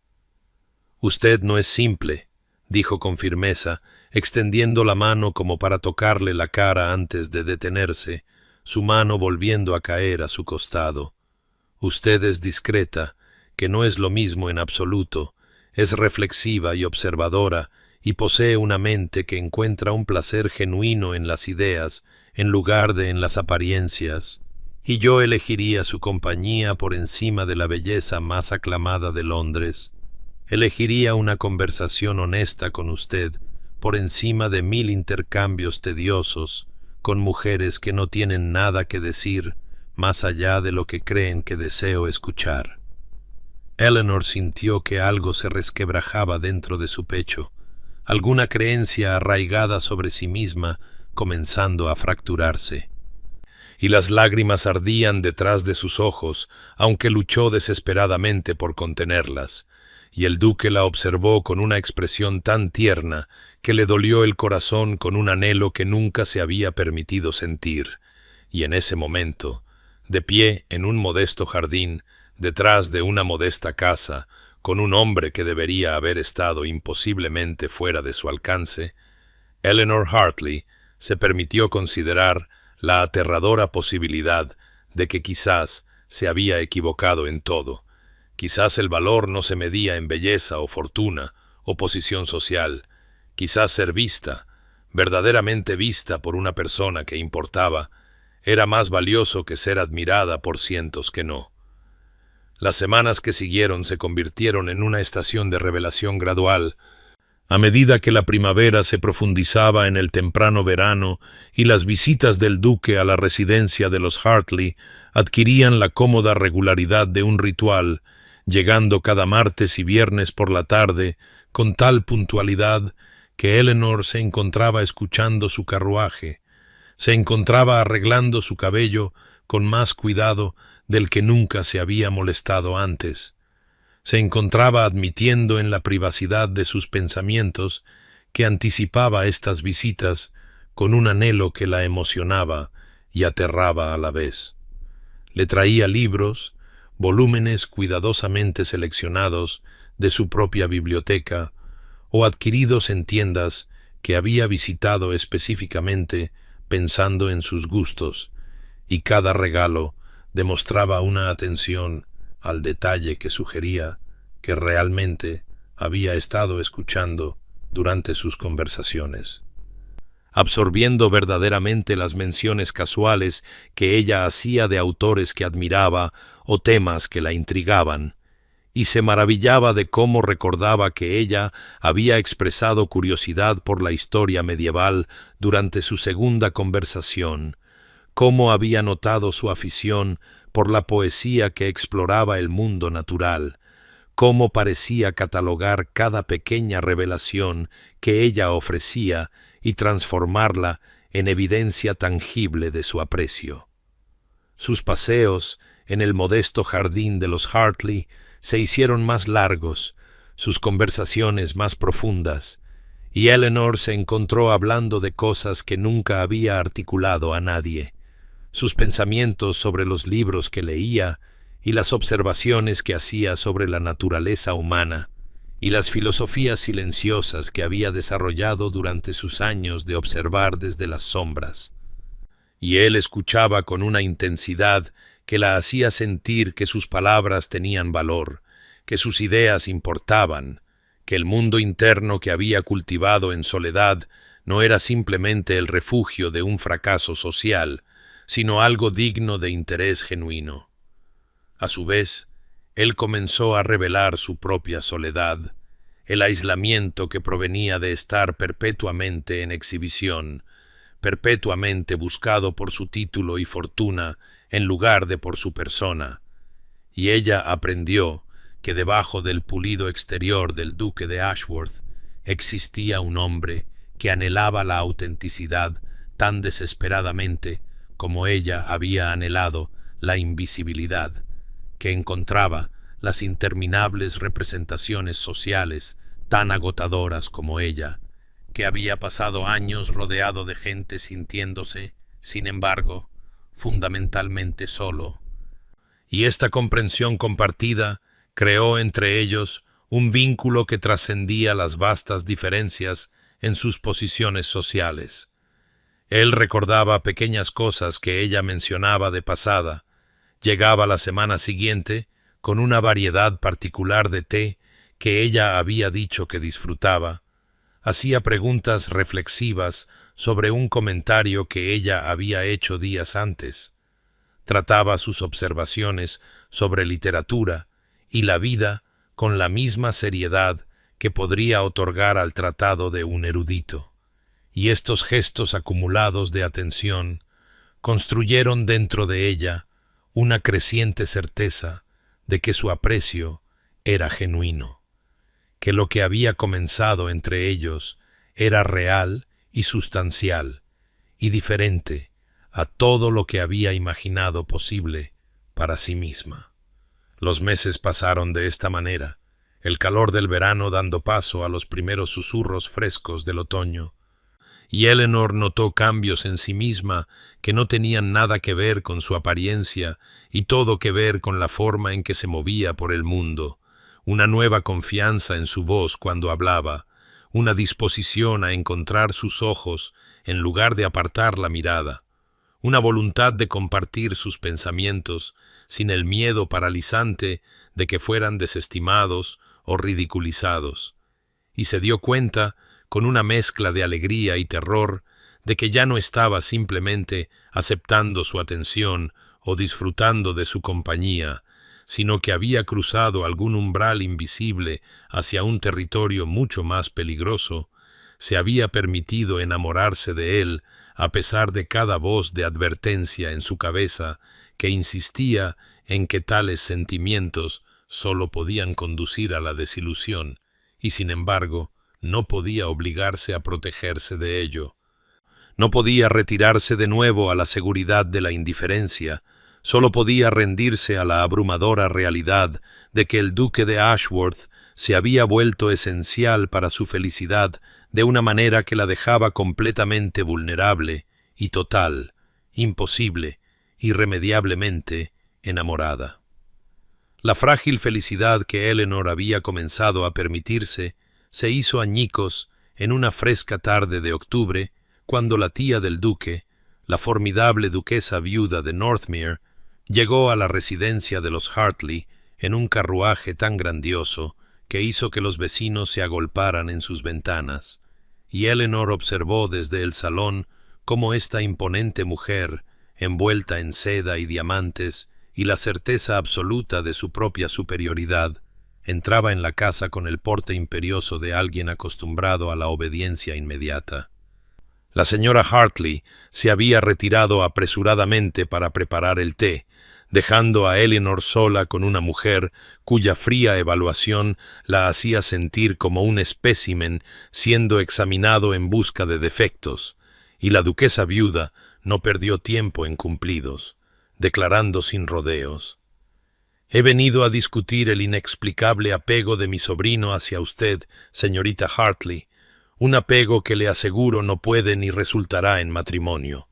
«Usted no es simple», dijo con firmeza, extendiendo la mano como para tocarle la cara antes de detenerse, su mano volviendo a caer a su costado. «Usted es discreta, que no es lo mismo en absoluto, es reflexiva y observadora, y posee una mente que encuentra un placer genuino en las ideas en lugar de en las apariencias, y yo elegiría su compañía por encima de la belleza más aclamada de Londres. Elegiría una conversación honesta con usted por encima de 1000 intercambios tediosos con mujeres que no tienen nada que decir más allá de lo que creen que deseo escuchar». Eleanor sintió que algo se resquebrajaba dentro de su pecho, alguna creencia arraigada sobre sí misma comenzando a fracturarse. Y las lágrimas ardían detrás de sus ojos, aunque luchó desesperadamente por contenerlas, y el duque la observó con una expresión tan tierna que le dolió el corazón con un anhelo que nunca se había permitido sentir, y en ese momento, de pie en un modesto jardín, detrás de una modesta casa, con un hombre que debería haber estado imposiblemente fuera de su alcance, Eleanor Hartley se permitió considerar la aterradora posibilidad de que quizás se había equivocado en todo. Quizás el valor no se medía en belleza o fortuna o posición social. Quizás ser vista, verdaderamente vista por una persona que importaba, era más valioso que ser admirada por cientos que no. Las semanas que siguieron se convirtieron en una estación de revelación gradual, a medida que la primavera se profundizaba en el temprano verano y las visitas del duque a la residencia de los Hartley adquirían la cómoda regularidad de un ritual, llegando cada martes y viernes por la tarde con tal puntualidad que Eleanor se encontraba escuchando su carruaje, se encontraba arreglando su cabello con más cuidado del que nunca se había molestado antes. Se encontraba admitiendo en la privacidad de sus pensamientos que anticipaba estas visitas con un anhelo que la emocionaba y aterraba a la vez. Le traía libros, volúmenes cuidadosamente seleccionados de su propia biblioteca o adquiridos en tiendas que había visitado específicamente pensando en sus gustos, y cada regalo demostraba una atención al detalle que sugería que realmente había estado escuchando durante sus conversaciones, absorbiendo verdaderamente las menciones casuales que ella hacía de autores que admiraba o temas que la intrigaban, y se maravillaba de cómo recordaba que ella había expresado curiosidad por la historia medieval durante su segunda conversación, cómo había notado su afición por la poesía que exploraba el mundo natural, cómo parecía catalogar cada pequeña revelación que ella ofrecía y transformarla en evidencia tangible de su aprecio. Sus paseos en el modesto jardín de los Hartley se hicieron más largos, sus conversaciones más profundas, y Eleanor se encontró hablando de cosas que nunca había articulado a nadie, sus pensamientos sobre los libros que leía y las observaciones que hacía sobre la naturaleza humana, y las filosofías silenciosas que había desarrollado durante sus años de observar desde las sombras. Y él escuchaba con una intensidad que la hacía sentir que sus palabras tenían valor, que sus ideas importaban, que el mundo interno que había cultivado en soledad no era simplemente el refugio de un fracaso social, sino algo digno de interés genuino. A su vez, él comenzó a revelar su propia soledad, el aislamiento que provenía de estar perpetuamente en exhibición, perpetuamente buscado por su título y fortuna en lugar de por su persona, y ella aprendió que debajo del pulido exterior del duque de Ashworth existía un hombre que anhelaba la autenticidad tan desesperadamente como ella había anhelado la invisibilidad, que encontraba las interminables representaciones sociales tan agotadoras como ella, que había pasado años rodeado de gente sintiéndose, sin embargo, fundamentalmente solo. Y esta comprensión compartida creó entre ellos un vínculo que trascendía las vastas diferencias en sus posiciones sociales. Él recordaba pequeñas cosas que ella mencionaba de pasada. Llegaba la semana siguiente con una variedad particular de té que ella había dicho que disfrutaba. Hacía preguntas reflexivas sobre un comentario que ella había hecho días antes. Trataba sus observaciones sobre literatura y la vida con la misma seriedad que podría otorgar al tratado de un erudito. Y estos gestos acumulados de atención construyeron dentro de ella una creciente certeza de que su aprecio era genuino, que lo que había comenzado entre ellos era real y sustancial, y diferente a todo lo que había imaginado posible para sí misma. Los meses pasaron de esta manera, el calor del verano dando paso a los primeros susurros frescos del otoño, y Eleanor notó cambios en sí misma que no tenían nada que ver con su apariencia y todo que ver con la forma en que se movía por el mundo, una nueva confianza en su voz cuando hablaba, una disposición a encontrar sus ojos en lugar de apartar la mirada, una voluntad de compartir sus pensamientos sin el miedo paralizante de que fueran desestimados o ridiculizados, y se dio cuenta, con una mezcla de alegría y terror, de que ya no estaba simplemente aceptando su atención o disfrutando de su compañía, sino que había cruzado algún umbral invisible hacia un territorio mucho más peligroso, se había permitido enamorarse de él a pesar de cada voz de advertencia en su cabeza que insistía en que tales sentimientos sólo podían conducir a la desilusión, y sin embargo no podía obligarse a protegerse de ello. No podía retirarse de nuevo a la seguridad de la indiferencia, solo podía rendirse a la abrumadora realidad de que el duque de Ashworth se había vuelto esencial para su felicidad de una manera que la dejaba completamente vulnerable y total, imposible, irremediablemente enamorada. La frágil felicidad que Eleanor había comenzado a permitirse se hizo añicos en una fresca tarde de octubre, cuando la tía del duque, la formidable duquesa viuda de Northmere, llegó a la residencia de los Hartley en un carruaje tan grandioso que hizo que los vecinos se agolparan en sus ventanas, y Eleanor observó desde el salón cómo esta imponente mujer, envuelta en seda y diamantes y la certeza absoluta de su propia superioridad, entraba en la casa con el porte imperioso de alguien acostumbrado a la obediencia inmediata. La señora Hartley se había retirado apresuradamente para preparar el té, dejando a Eleanor sola con una mujer cuya fría evaluación la hacía sentir como un espécimen siendo examinado en busca de defectos, y la duquesa viuda no perdió tiempo en cumplidos, declarando sin rodeos: «He venido a discutir el inexplicable apego de mi sobrino hacia usted, señorita Hartley, un apego que le aseguro no puede ni resultará en matrimonio».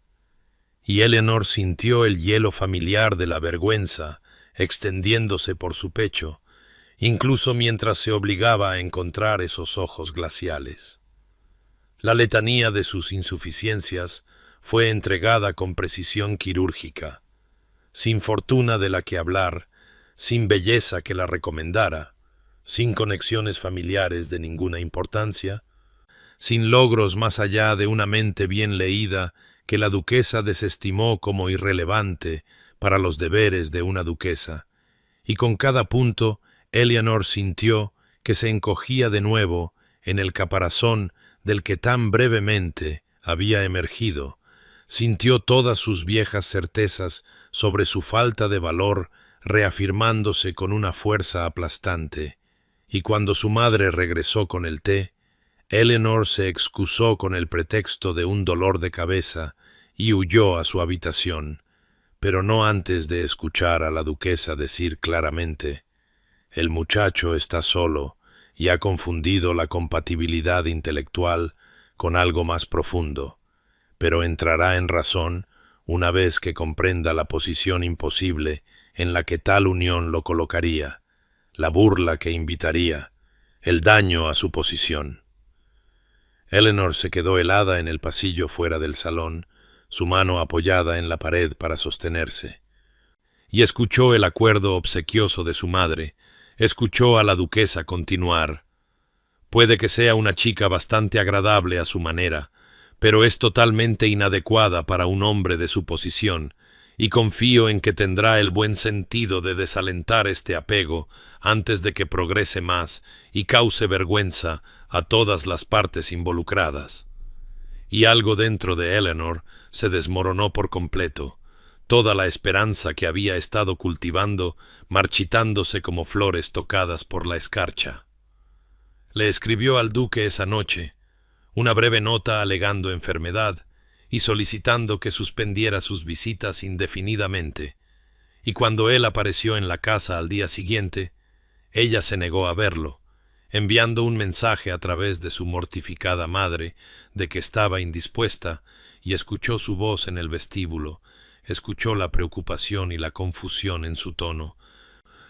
Y Eleanor sintió el hielo familiar de la vergüenza extendiéndose por su pecho, incluso mientras se obligaba a encontrar esos ojos glaciales. La letanía de sus insuficiencias fue entregada con precisión quirúrgica, sin fortuna de la que hablar, sin belleza que la recomendara, sin conexiones familiares de ninguna importancia, sin logros más allá de una mente bien leída que la duquesa desestimó como irrelevante para los deberes de una duquesa, y con cada punto Eleanor sintió que se encogía de nuevo en el caparazón del que tan brevemente había emergido, sintió todas sus viejas certezas sobre su falta de valor reafirmándose con una fuerza aplastante, y cuando su madre regresó con el té, Eleanor se excusó con el pretexto de un dolor de cabeza y huyó a su habitación, pero no antes de escuchar a la duquesa decir claramente: «El muchacho está solo y ha confundido la compatibilidad intelectual con algo más profundo, pero entrará en razón una vez que comprenda la posición imposible en la que tal unión lo colocaría, la burla que invitaría, el daño a su posición». Eleanor se quedó helada en el pasillo fuera del salón, su mano apoyada en la pared para sostenerse. Y escuchó el acuerdo obsequioso de su madre, escuchó a la duquesa continuar: «Puede que sea una chica bastante agradable a su manera, pero es totalmente inadecuada para un hombre de su posición, y confío en que tendrá el buen sentido de desalentar este apego antes de que progrese más y cause vergüenza a todas las partes involucradas». Y algo dentro de Eleanor se desmoronó por completo, toda la esperanza que había estado cultivando marchitándose como flores tocadas por la escarcha. Le escribió al duque esa noche una breve nota alegando enfermedad y solicitando que suspendiera sus visitas indefinidamente, y cuando él apareció en la casa al día siguiente, ella se negó a verlo, enviando un mensaje a través de su mortificada madre de que estaba indispuesta, y escuchó su voz en el vestíbulo, escuchó la preocupación y la confusión en su tono.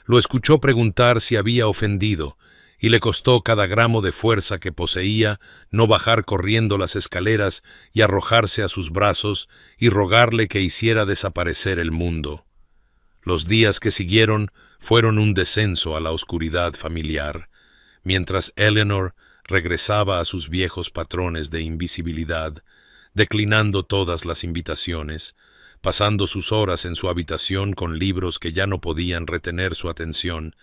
Lo escuchó preguntar si había ofendido, y le costó cada gramo de fuerza que poseía no bajar corriendo las escaleras y arrojarse a sus brazos y rogarle que hiciera desaparecer el mundo. Los días que siguieron fueron un descenso a la oscuridad familiar, mientras Eleanor regresaba a sus viejos patrones de invisibilidad, declinando todas las invitaciones, pasando sus horas en su habitación con libros que ya no podían retener su atención,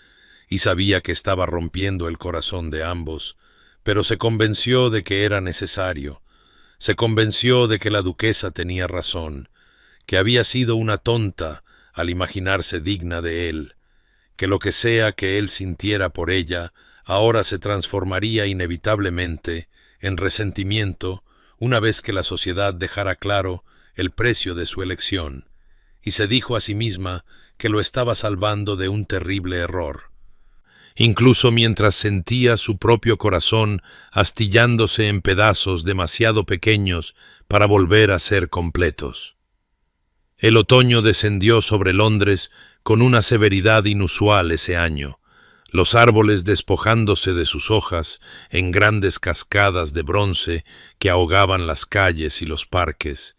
y sabía que estaba rompiendo el corazón de ambos, pero se convenció de que era necesario, se convenció de que la duquesa tenía razón, que había sido una tonta al imaginarse digna de él, que lo que sea que él sintiera por ella ahora se transformaría inevitablemente en resentimiento una vez que la sociedad dejara claro el precio de su elección, y se dijo a sí misma que lo estaba salvando de un terrible error. Incluso mientras sentía su propio corazón astillándose en pedazos demasiado pequeños para volver a ser completos. El otoño descendió sobre Londres con una severidad inusual ese año, los árboles despojándose de sus hojas en grandes cascadas de bronce que ahogaban las calles y los parques,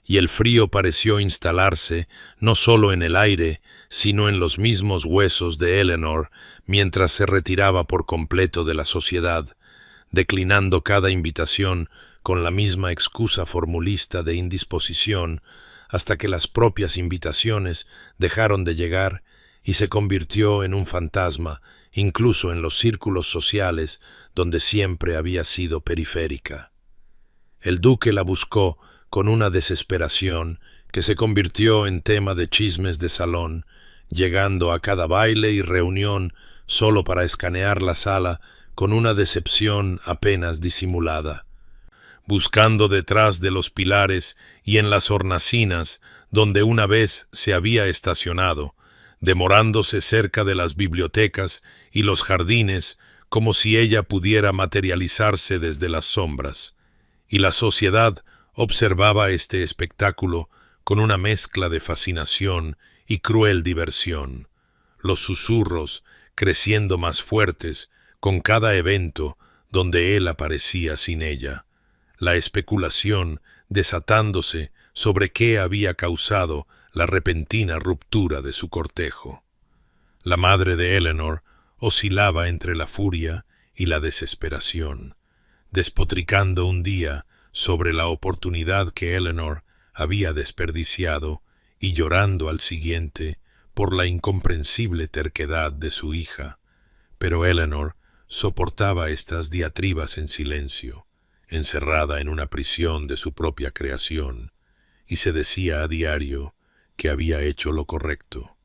y el frío pareció instalarse no solo en el aire, sino en los mismos huesos de Eleanor mientras se retiraba por completo de la sociedad, declinando cada invitación con la misma excusa formulista de indisposición, hasta que las propias invitaciones dejaron de llegar y se convirtió en un fantasma, incluso en los círculos sociales donde siempre había sido periférica. El duque la buscó con una desesperación que se convirtió en tema de chismes de salón, llegando a cada baile y reunión solo para escanear la sala con una decepción apenas disimulada, buscando detrás de los pilares y en las hornacinas donde una vez se había estacionado, demorándose cerca de las bibliotecas y los jardines como si ella pudiera materializarse desde las sombras, y la sociedad observaba este espectáculo con una mezcla de fascinación y cruel diversión, los susurros creciendo más fuertes con cada evento donde él aparecía sin ella, la especulación desatándose sobre qué había causado la repentina ruptura de su cortejo. La madre de Eleanor oscilaba entre la furia y la desesperación, despotricando un día sobre la oportunidad que Eleanor había desperdiciado, y llorando al siguiente por la incomprensible terquedad de su hija. Pero Eleanor soportaba estas diatribas en silencio, encerrada en una prisión de su propia creación, y se decía a diario que había hecho lo correcto,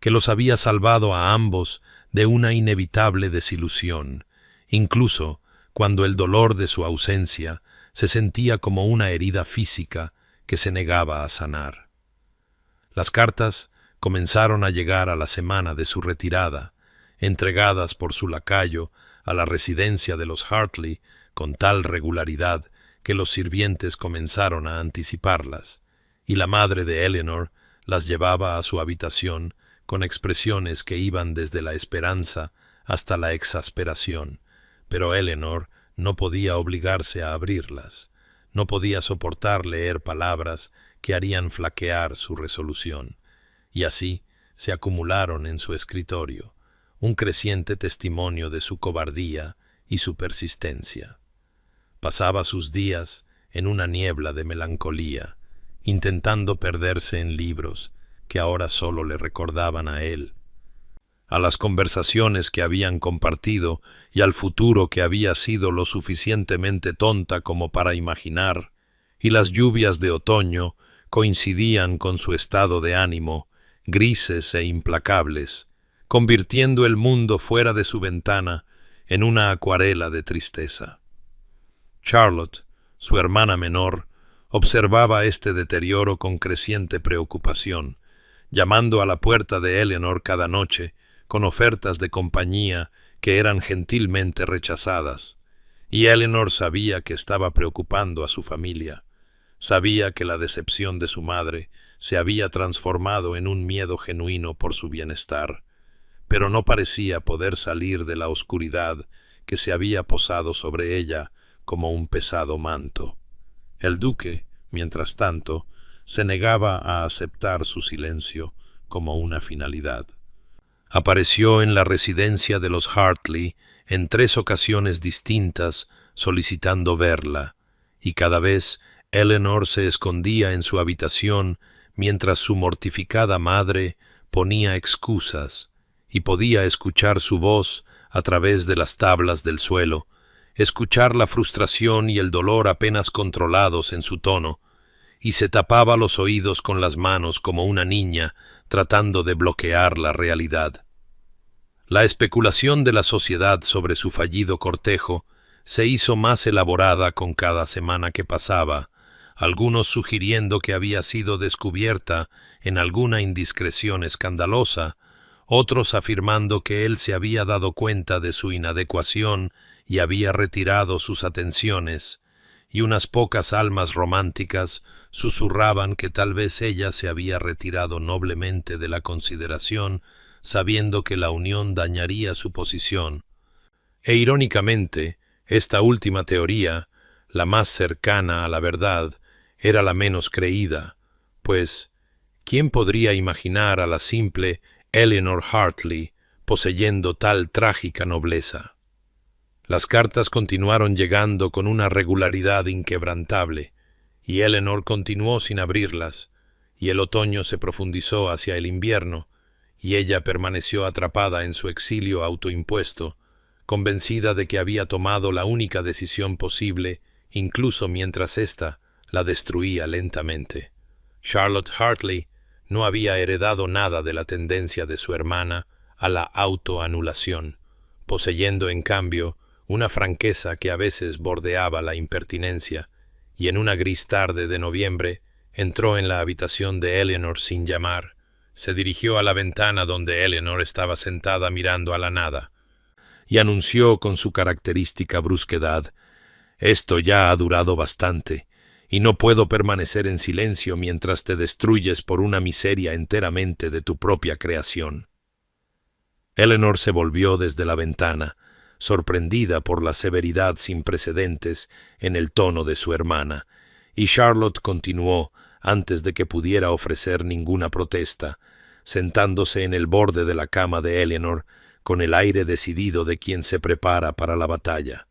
que los había salvado a ambos de una inevitable desilusión, incluso cuando el dolor de su ausencia se sentía como una herida física que se negaba a sanar. Las cartas comenzaron a llegar a la semana de su retirada, entregadas por su lacayo a la residencia de los Hartley con tal regularidad que los sirvientes comenzaron a anticiparlas, y la madre de Eleanor las llevaba a su habitación con expresiones que iban desde la esperanza hasta la exasperación, pero Eleanor no podía obligarse a abrirlas, no podía soportar leer palabras que harían flaquear su resolución, y así se acumularon en su escritorio, un creciente testimonio de su cobardía y su persistencia. Pasaba sus días en una niebla de melancolía, intentando perderse en libros que ahora solo le recordaban a él, a las conversaciones que habían compartido y al futuro que había sido lo suficientemente tonta como para imaginar, y las lluvias de otoño coincidían con su estado de ánimo, grises e implacables, convirtiendo el mundo fuera de su ventana en una acuarela de tristeza. Charlotte, su hermana menor, observaba este deterioro con creciente preocupación, llamando a la puerta de Eleanor cada noche con ofertas de compañía que eran gentilmente rechazadas, y Eleanor sabía que estaba preocupando a su familia. Sabía que la decepción de su madre se había transformado en un miedo genuino por su bienestar, pero no parecía poder salir de la oscuridad que se había posado sobre ella como un pesado manto. El duque, mientras tanto, se negaba a aceptar su silencio como una finalidad. Apareció en la residencia de los Hartley en 3 ocasiones distintas solicitando verla, y cada vez Eleanor se escondía en su habitación mientras su mortificada madre ponía excusas, y podía escuchar su voz a través de las tablas del suelo, escuchar la frustración y el dolor apenas controlados en su tono, y se tapaba los oídos con las manos como una niña tratando de bloquear la realidad. La especulación de la sociedad sobre su fallido cortejo se hizo más elaborada con cada semana que pasaba, algunos sugiriendo que había sido descubierta en alguna indiscreción escandalosa, otros afirmando que él se había dado cuenta de su inadecuación y había retirado sus atenciones, y unas pocas almas románticas susurraban que tal vez ella se había retirado noblemente de la consideración, sabiendo que la unión dañaría su posición. E irónicamente, esta última teoría, la más cercana a la verdad, era la menos creída, pues ¿quién podría imaginar a la simple Eleanor Hartley poseyendo tal trágica nobleza? Las cartas continuaron llegando con una regularidad inquebrantable, y Eleanor continuó sin abrirlas, y el otoño se profundizó hacia el invierno, y ella permaneció atrapada en su exilio autoimpuesto, convencida de que había tomado la única decisión posible, incluso mientras ésta la destruía lentamente. Charlotte Hartley no había heredado nada de la tendencia de su hermana a la autoanulación, poseyendo en cambio una franqueza que a veces bordeaba la impertinencia, y en una gris tarde de noviembre entró en la habitación de Eleanor sin llamar. Se dirigió a la ventana donde Eleanor estaba sentada mirando a la nada, y anunció con su característica brusquedad: «Esto ya ha durado bastante, y no puedo permanecer en silencio mientras te destruyes por una miseria enteramente de tu propia creación». Eleanor se volvió desde la ventana, sorprendida por la severidad sin precedentes en el tono de su hermana, y Charlotte continuó, antes de que pudiera ofrecer ninguna protesta, sentándose en el borde de la cama de Eleanor, con el aire decidido de quien se prepara para la batalla.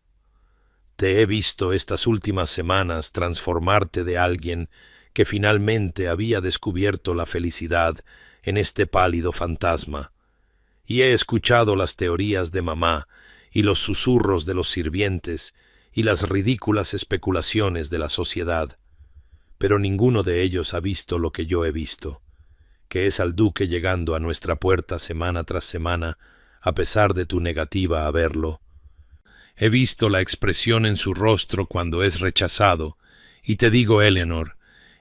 «Te he visto estas últimas semanas transformarte de alguien que finalmente había descubierto la felicidad en este pálido fantasma. Y he escuchado las teorías de mamá y los susurros de los sirvientes y las ridículas especulaciones de la sociedad, pero ninguno de ellos ha visto lo que yo he visto, que es al duque llegando a nuestra puerta semana tras semana, a pesar de tu negativa a verlo. He visto la expresión en su rostro cuando es rechazado, y te digo, Eleanor,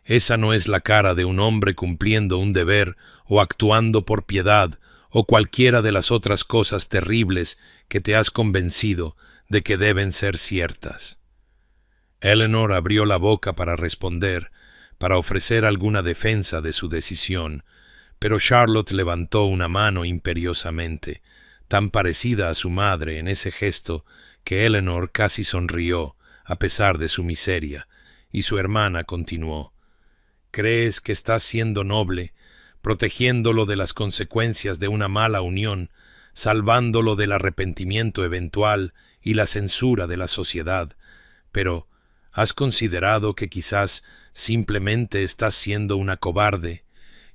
esa no es la cara de un hombre cumpliendo un deber o actuando por piedad o cualquiera de las otras cosas terribles que te has convencido de que deben ser ciertas. Eleanor abrió la boca para responder, para ofrecer alguna defensa de su decisión, pero Charlotte levantó una mano imperiosamente, tan parecida a su madre en ese gesto que Eleanor casi sonrió, a pesar de su miseria, y su hermana continuó. ¿Crees que estás siendo noble, protegiéndolo de las consecuencias de una mala unión, salvándolo del arrepentimiento eventual y la censura de la sociedad? Pero ¿has considerado que quizás simplemente estás siendo una cobarde,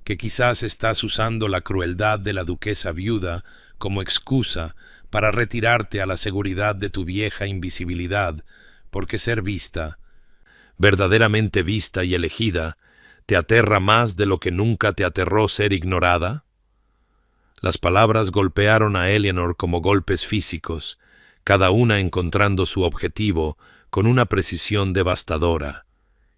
que quizás estás usando la crueldad de la duquesa viuda como excusa para retirarte a la seguridad de tu vieja invisibilidad, porque ser vista, verdaderamente vista y elegida, te aterra más de lo que nunca te aterró ser ignorada? Las palabras golpearon a Eleanor como golpes físicos, cada una encontrando su objetivo con una precisión devastadora,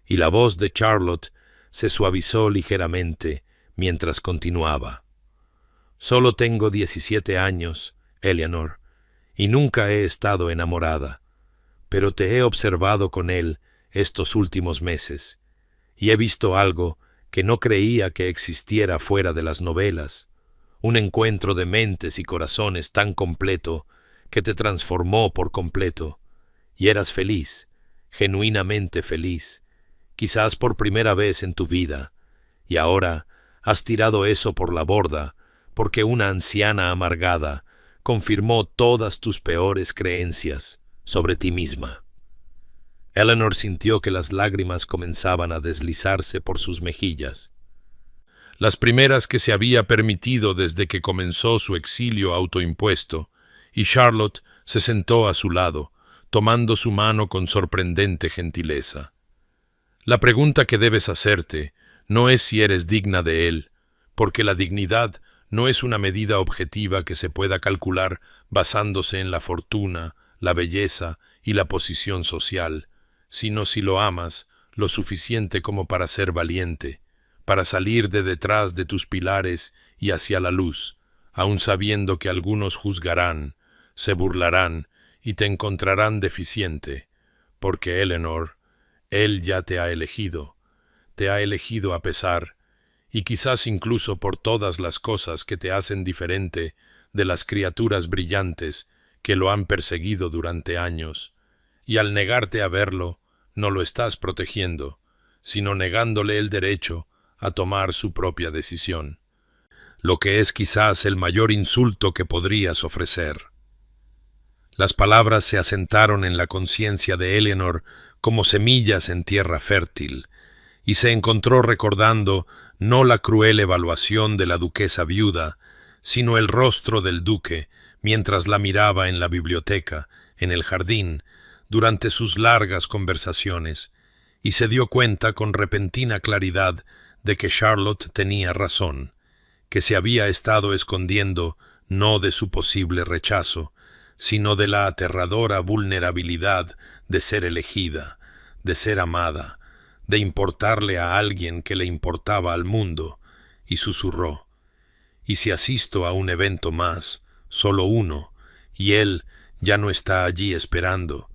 y la voz de Charlotte se suavizó ligeramente mientras continuaba. Solo tengo 17 años, Eleanor, y nunca he estado enamorada, pero te he observado con él estos últimos meses, y he visto algo que no creía que existiera fuera de las novelas, un encuentro de mentes y corazones tan completo que te transformó por completo, y eras feliz, genuinamente feliz, quizás por primera vez en tu vida, y ahora has tirado eso por la borda porque una anciana amargada confirmó todas tus peores creencias sobre ti misma. Eleanor sintió que las lágrimas comenzaban a deslizarse por sus mejillas, las primeras que se había permitido desde que comenzó su exilio autoimpuesto, y Charlotte se sentó a su lado, tomando su mano con sorprendente gentileza. La pregunta que debes hacerte no es si eres digna de él, porque la dignidad no es una medida objetiva que se pueda calcular basándose en la fortuna, la belleza y la posición social, sino si lo amas lo suficiente como para ser valiente, para salir de detrás de tus pilares y hacia la luz, aun sabiendo que algunos juzgarán, se burlarán y te encontrarán deficiente, porque Eleanor, él ya te ha elegido a pesar, y quizás incluso por todas las cosas que te hacen diferente de las criaturas brillantes que lo han perseguido durante años, y al negarte a verlo, no lo estás protegiendo, sino negándole el derecho a tomar su propia decisión, lo que es quizás el mayor insulto que podrías ofrecer. Las palabras se asentaron en la conciencia de Eleanor como semillas en tierra fértil, y se encontró recordando no la cruel evaluación de la duquesa viuda, sino el rostro del duque mientras la miraba en la biblioteca, en el jardín, durante sus largas conversaciones, y se dio cuenta con repentina claridad de que Charlotte tenía razón, que se había estado escondiendo no de su posible rechazo, sino de la aterradora vulnerabilidad de ser elegida, de ser amada, de importarle a alguien que le importaba al mundo, y susurró: «Y si asisto a un evento más, solo uno, y él ya no está allí esperando,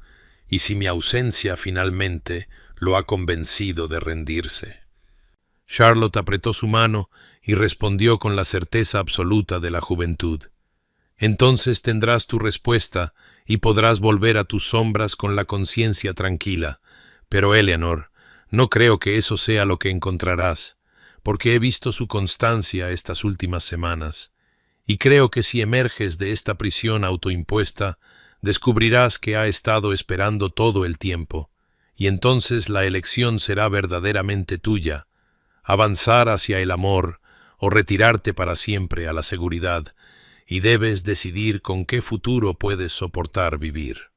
y si mi ausencia finalmente lo ha convencido de rendirse». Charlotte apretó su mano y respondió con la certeza absoluta de la juventud: «Entonces tendrás tu respuesta y podrás volver a tus sombras con la conciencia tranquila. Pero, Eleanor, no creo que eso sea lo que encontrarás, porque he visto su constancia estas últimas semanas, y creo que si emerges de esta prisión autoimpuesta, descubrirás que ha estado esperando todo el tiempo, y entonces la elección será verdaderamente tuya, avanzar hacia el amor o retirarte para siempre a la seguridad, y debes decidir con qué futuro puedes soportar vivir.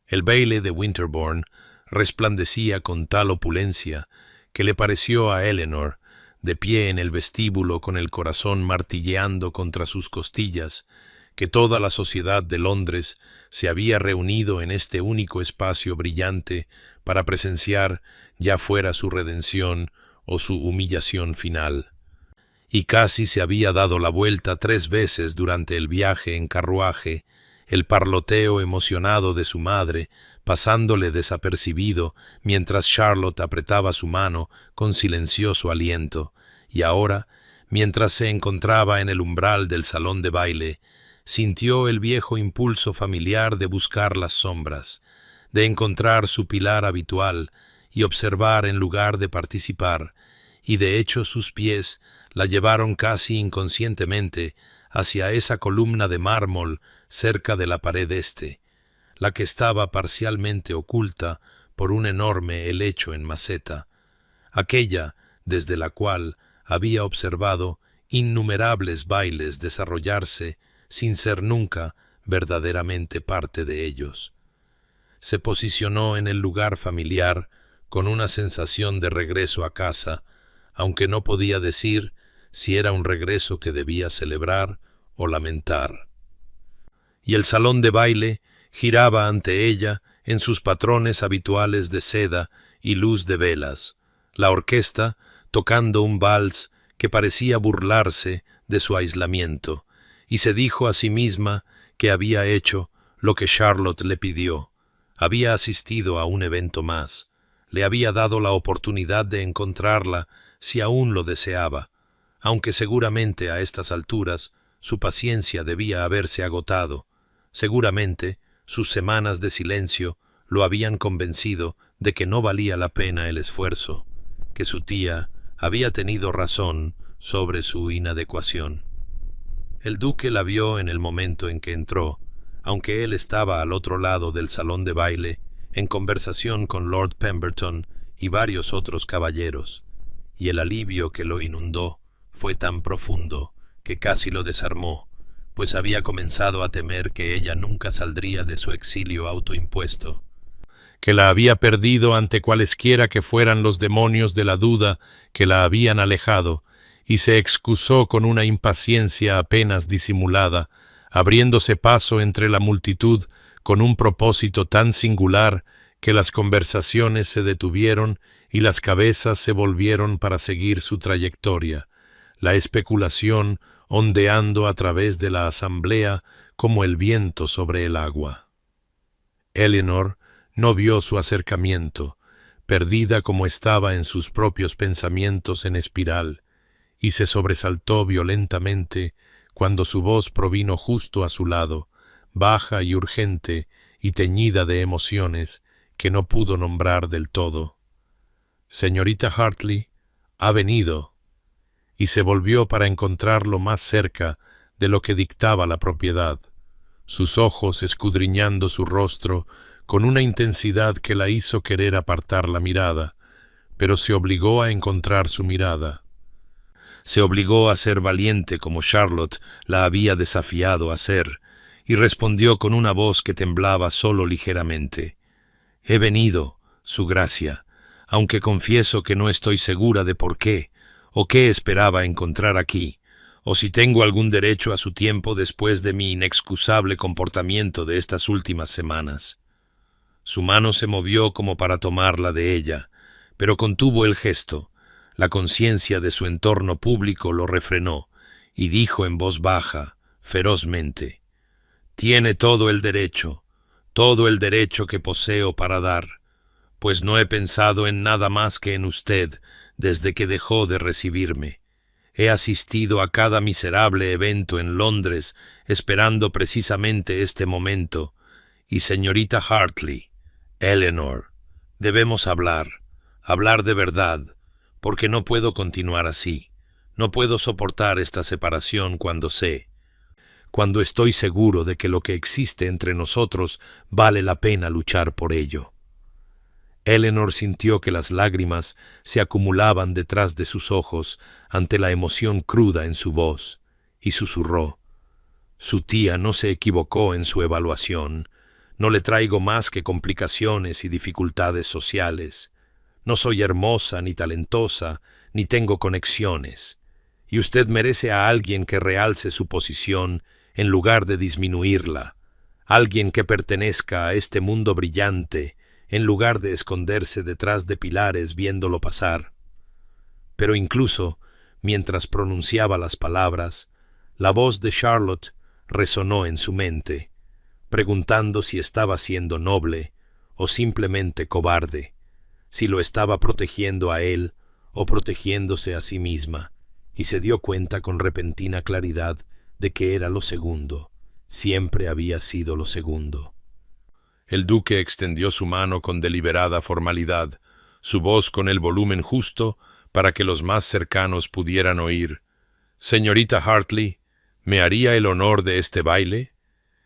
El baile de Winterbourne resplandecía con tal opulencia que le pareció a Eleanor, de pie en el vestíbulo con el corazón martilleando contra sus costillas, que toda la sociedad de Londres se había reunido en este único espacio brillante para presenciar ya fuera su redención o su humillación final. Y casi se había dado la vuelta 3 veces durante el viaje en carruaje, el parloteo emocionado de su madre, pasándole desapercibido mientras Charlotte apretaba su mano con silencioso aliento, y ahora, mientras se encontraba en el umbral del salón de baile, sintió el viejo impulso familiar de buscar las sombras, de encontrar su pilar habitual y observar en lugar de participar, y de hecho sus pies la llevaron casi inconscientemente hacia esa columna de mármol cerca de la pared este, la que estaba parcialmente oculta por un enorme helecho en maceta, aquella desde la cual había observado innumerables bailes desarrollarse sin ser nunca verdaderamente parte de ellos. Se posicionó en el lugar familiar con una sensación de regreso a casa, aunque no podía decir si era un regreso que debía celebrar o lamentar. Y el salón de baile giraba ante ella en sus patrones habituales de seda y luz de velas, la orquesta tocando un vals que parecía burlarse de su aislamiento, y se dijo a sí misma que había hecho lo que Charlotte le pidió, había asistido a un evento más, le había dado la oportunidad de encontrarla si aún lo deseaba, aunque seguramente a estas alturas su paciencia debía haberse agotado, seguramente sus semanas de silencio lo habían convencido de que no valía la pena el esfuerzo, que su tía había tenido razón sobre su inadecuación. El duque la vio en el momento en que entró, aunque él estaba al otro lado del salón de baile, en conversación con Lord Pemberton y varios otros caballeros, y el alivio que lo inundó fue tan profundo que casi lo desarmó, pues había comenzado a temer que ella nunca saldría de su exilio autoimpuesto, que la había perdido ante cualesquiera que fueran los demonios de la duda que la habían alejado, y se excusó con una impaciencia apenas disimulada, abriéndose paso entre la multitud con un propósito tan singular que las conversaciones se detuvieron y las cabezas se volvieron para seguir su trayectoria, la especulación ondeando a través de la asamblea como el viento sobre el agua. Eleanor no vio su acercamiento, perdida como estaba en sus propios pensamientos en espiral, y se sobresaltó violentamente cuando su voz provino justo a su lado, baja y urgente y teñida de emociones que no pudo nombrar del todo. «Señorita Hartley, ha venido», y se volvió para encontrarlo más cerca de lo que dictaba la propiedad, sus ojos escudriñando su rostro con una intensidad que la hizo querer apartar la mirada, pero se obligó a encontrar su mirada. Se obligó a ser valiente como Charlotte la había desafiado a ser, y respondió con una voz que temblaba solo ligeramente. «He venido, su gracia, aunque confieso que no estoy segura de por qué, o qué esperaba encontrar aquí, o si tengo algún derecho a su tiempo después de mi inexcusable comportamiento de estas últimas semanas». Su mano se movió como para tomarla de ella, pero contuvo el gesto. La conciencia de su entorno público lo refrenó, y dijo en voz baja, ferozmente: «Tiene todo el derecho que poseo para dar, pues no he pensado en nada más que en usted desde que dejó de recibirme. He asistido a cada miserable evento en Londres esperando precisamente este momento, y señorita Hartley, Eleanor, debemos hablar de verdad, porque no puedo continuar así, no puedo soportar esta separación cuando estoy seguro de que lo que existe entre nosotros vale la pena luchar por ello». Eleanor sintió que las lágrimas se acumulaban detrás de sus ojos ante la emoción cruda en su voz, y susurró: «Su tía no se equivocó en su evaluación. No le traigo más que complicaciones y dificultades sociales. No soy hermosa ni talentosa, ni tengo conexiones. Y usted merece a alguien que realce su posición en lugar de disminuirla, alguien que pertenezca a este mundo brillante, en lugar de esconderse detrás de pilares viéndolo pasar». Pero incluso, mientras pronunciaba las palabras, la voz de Charlotte resonó en su mente, preguntando si estaba siendo noble o simplemente cobarde, si lo estaba protegiendo a él o protegiéndose a sí misma, y se dio cuenta con repentina claridad de que era lo segundo, siempre había sido lo segundo. El duque extendió su mano con deliberada formalidad, su voz con el volumen justo para que los más cercanos pudieran oír: «Señorita Hartley, ¿me haría el honor de este baile?».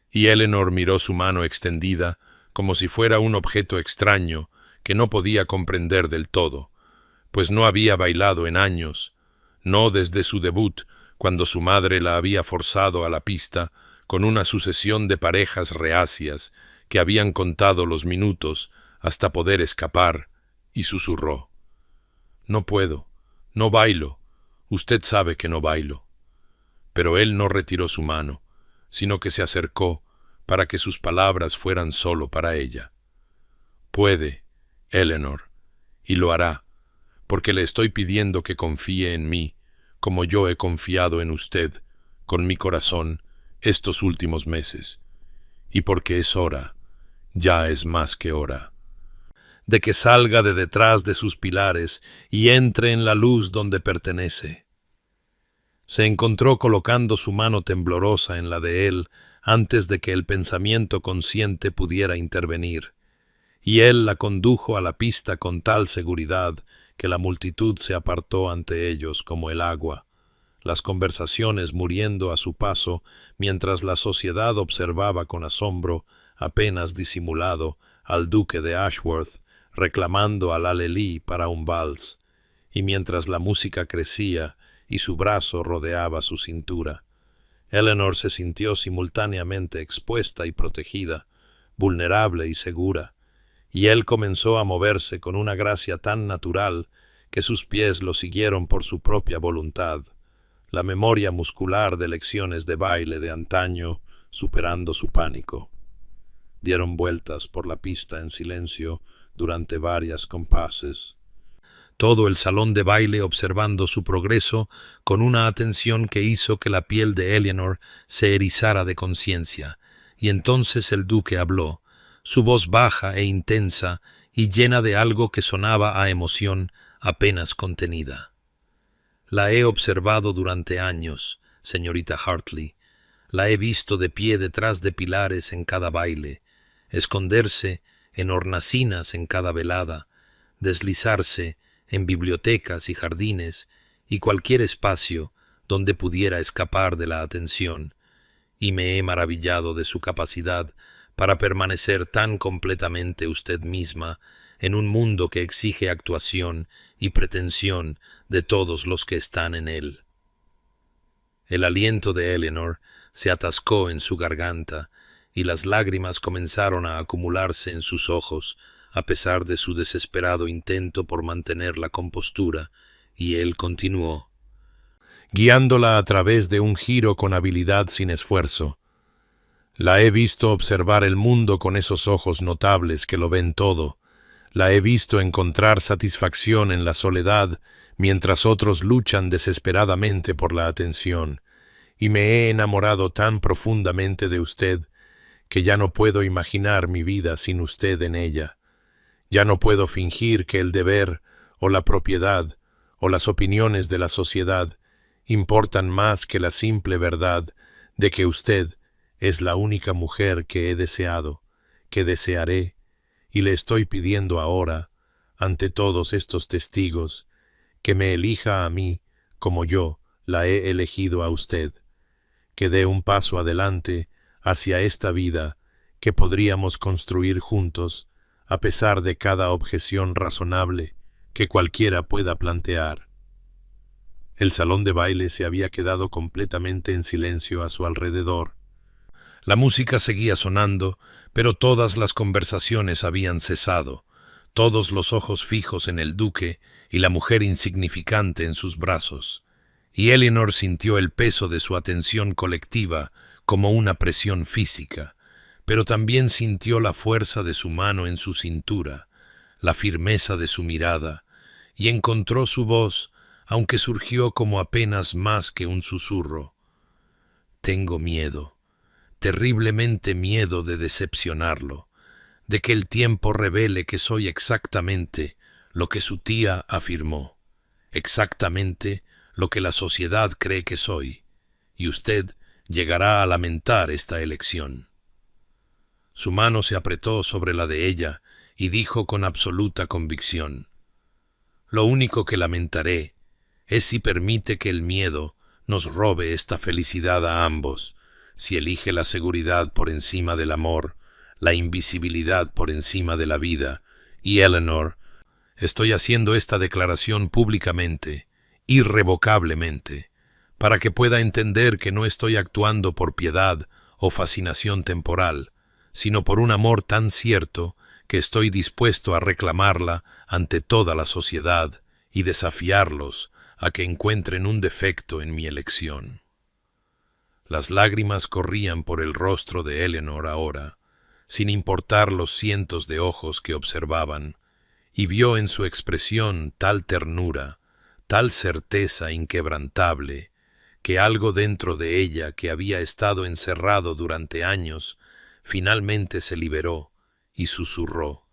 Y Eleanor miró su mano extendida como si fuera un objeto extraño que no podía comprender del todo, pues no había bailado en años, no desde su debut, cuando su madre la había forzado a la pista con una sucesión de parejas reacias que habían contado los minutos hasta poder escapar, y susurró: «No puedo, no bailo, usted sabe que no bailo». Pero él no retiró su mano, sino que se acercó para que sus palabras fueran solo para ella. «Puede, Eleanor, y lo hará, porque le estoy pidiendo que confíe en mí, como yo he confiado en usted, con mi corazón, estos últimos meses, y porque es hora, ya es más que hora, de que salga de detrás de sus pilares y entre en la luz donde pertenece». Se encontró colocando su mano temblorosa en la de él antes de que el pensamiento consciente pudiera intervenir, y él la condujo a la pista con tal seguridad que la multitud se apartó ante ellos como el agua, las conversaciones muriendo a su paso mientras la sociedad observaba con asombro apenas disimulado al duque de Ashworth reclamando al alelí para un vals, y mientras la música crecía y su brazo rodeaba su cintura, Eleanor se sintió simultáneamente expuesta y protegida, vulnerable y segura, y él comenzó a moverse con una gracia tan natural que sus pies lo siguieron por su propia voluntad, la memoria muscular de lecciones de baile de antaño superando su pánico. Dieron vueltas por la pista en silencio durante varias compases, todo el salón de baile observando su progreso con una atención que hizo que la piel de Eleanor se erizara de conciencia, y entonces el duque habló, su voz baja e intensa y llena de algo que sonaba a emoción apenas contenida. «La he observado durante años, señorita Hartley. La he visto de pie detrás de pilares en cada baile, esconderse en hornacinas en cada velada, deslizarse en bibliotecas y jardines y cualquier espacio donde pudiera escapar de la atención, y me he maravillado de su capacidad para permanecer tan completamente usted misma en un mundo que exige actuación y pretensión de todos los que están en él». El aliento de Eleanor se atascó en su garganta y las lágrimas comenzaron a acumularse en sus ojos a pesar de su desesperado intento por mantener la compostura, y él continuó, guiándola a través de un giro con habilidad sin esfuerzo. «La he visto observar el mundo con esos ojos notables que lo ven todo. La he visto encontrar satisfacción en la soledad mientras otros luchan desesperadamente por la atención, y me he enamorado tan profundamente de usted que ya no puedo imaginar mi vida sin usted en ella. Ya no puedo fingir que el deber o la propiedad o las opiniones de la sociedad importan más que la simple verdad de que usted es la única mujer que he deseado, que desearé, y le estoy pidiendo ahora, ante todos estos testigos, que me elija a mí como yo la he elegido a usted, que dé un paso adelante hacia esta vida que podríamos construir juntos a pesar de cada objeción razonable que cualquiera pueda plantear. El salón de baile se había quedado completamente en silencio a su alrededor. La música seguía sonando, pero todas las conversaciones habían cesado, todos los ojos fijos en el duque y la mujer insignificante en sus brazos, y Eleanor sintió el peso de su atención colectiva como una presión física, pero también sintió la fuerza de su mano en su cintura, la firmeza de su mirada, y encontró su voz, aunque surgió como apenas más que un susurro. Tengo miedo, terriblemente miedo de decepcionarlo, de que el tiempo revele que soy exactamente lo que su tía afirmó, exactamente lo que la sociedad cree que soy, y usted llegará a lamentar esta elección. Su mano se apretó sobre la de ella y dijo con absoluta convicción: lo único que lamentaré es si permite que el miedo nos robe esta felicidad a ambos, si elige la seguridad por encima del amor, la invisibilidad por encima de la vida. Y Eleanor, estoy haciendo esta declaración públicamente, irrevocablemente, para que pueda entender que no estoy actuando por piedad o fascinación temporal, sino por un amor tan cierto que estoy dispuesto a reclamarla ante toda la sociedad y desafiarlos a que encuentren un defecto en mi elección. Las lágrimas corrían por el rostro de Eleanor ahora, sin importar los cientos de ojos que observaban, y vio en su expresión tal ternura, tal certeza inquebrantable, que algo dentro de ella que había estado encerrado durante años, finalmente se liberó y susurró: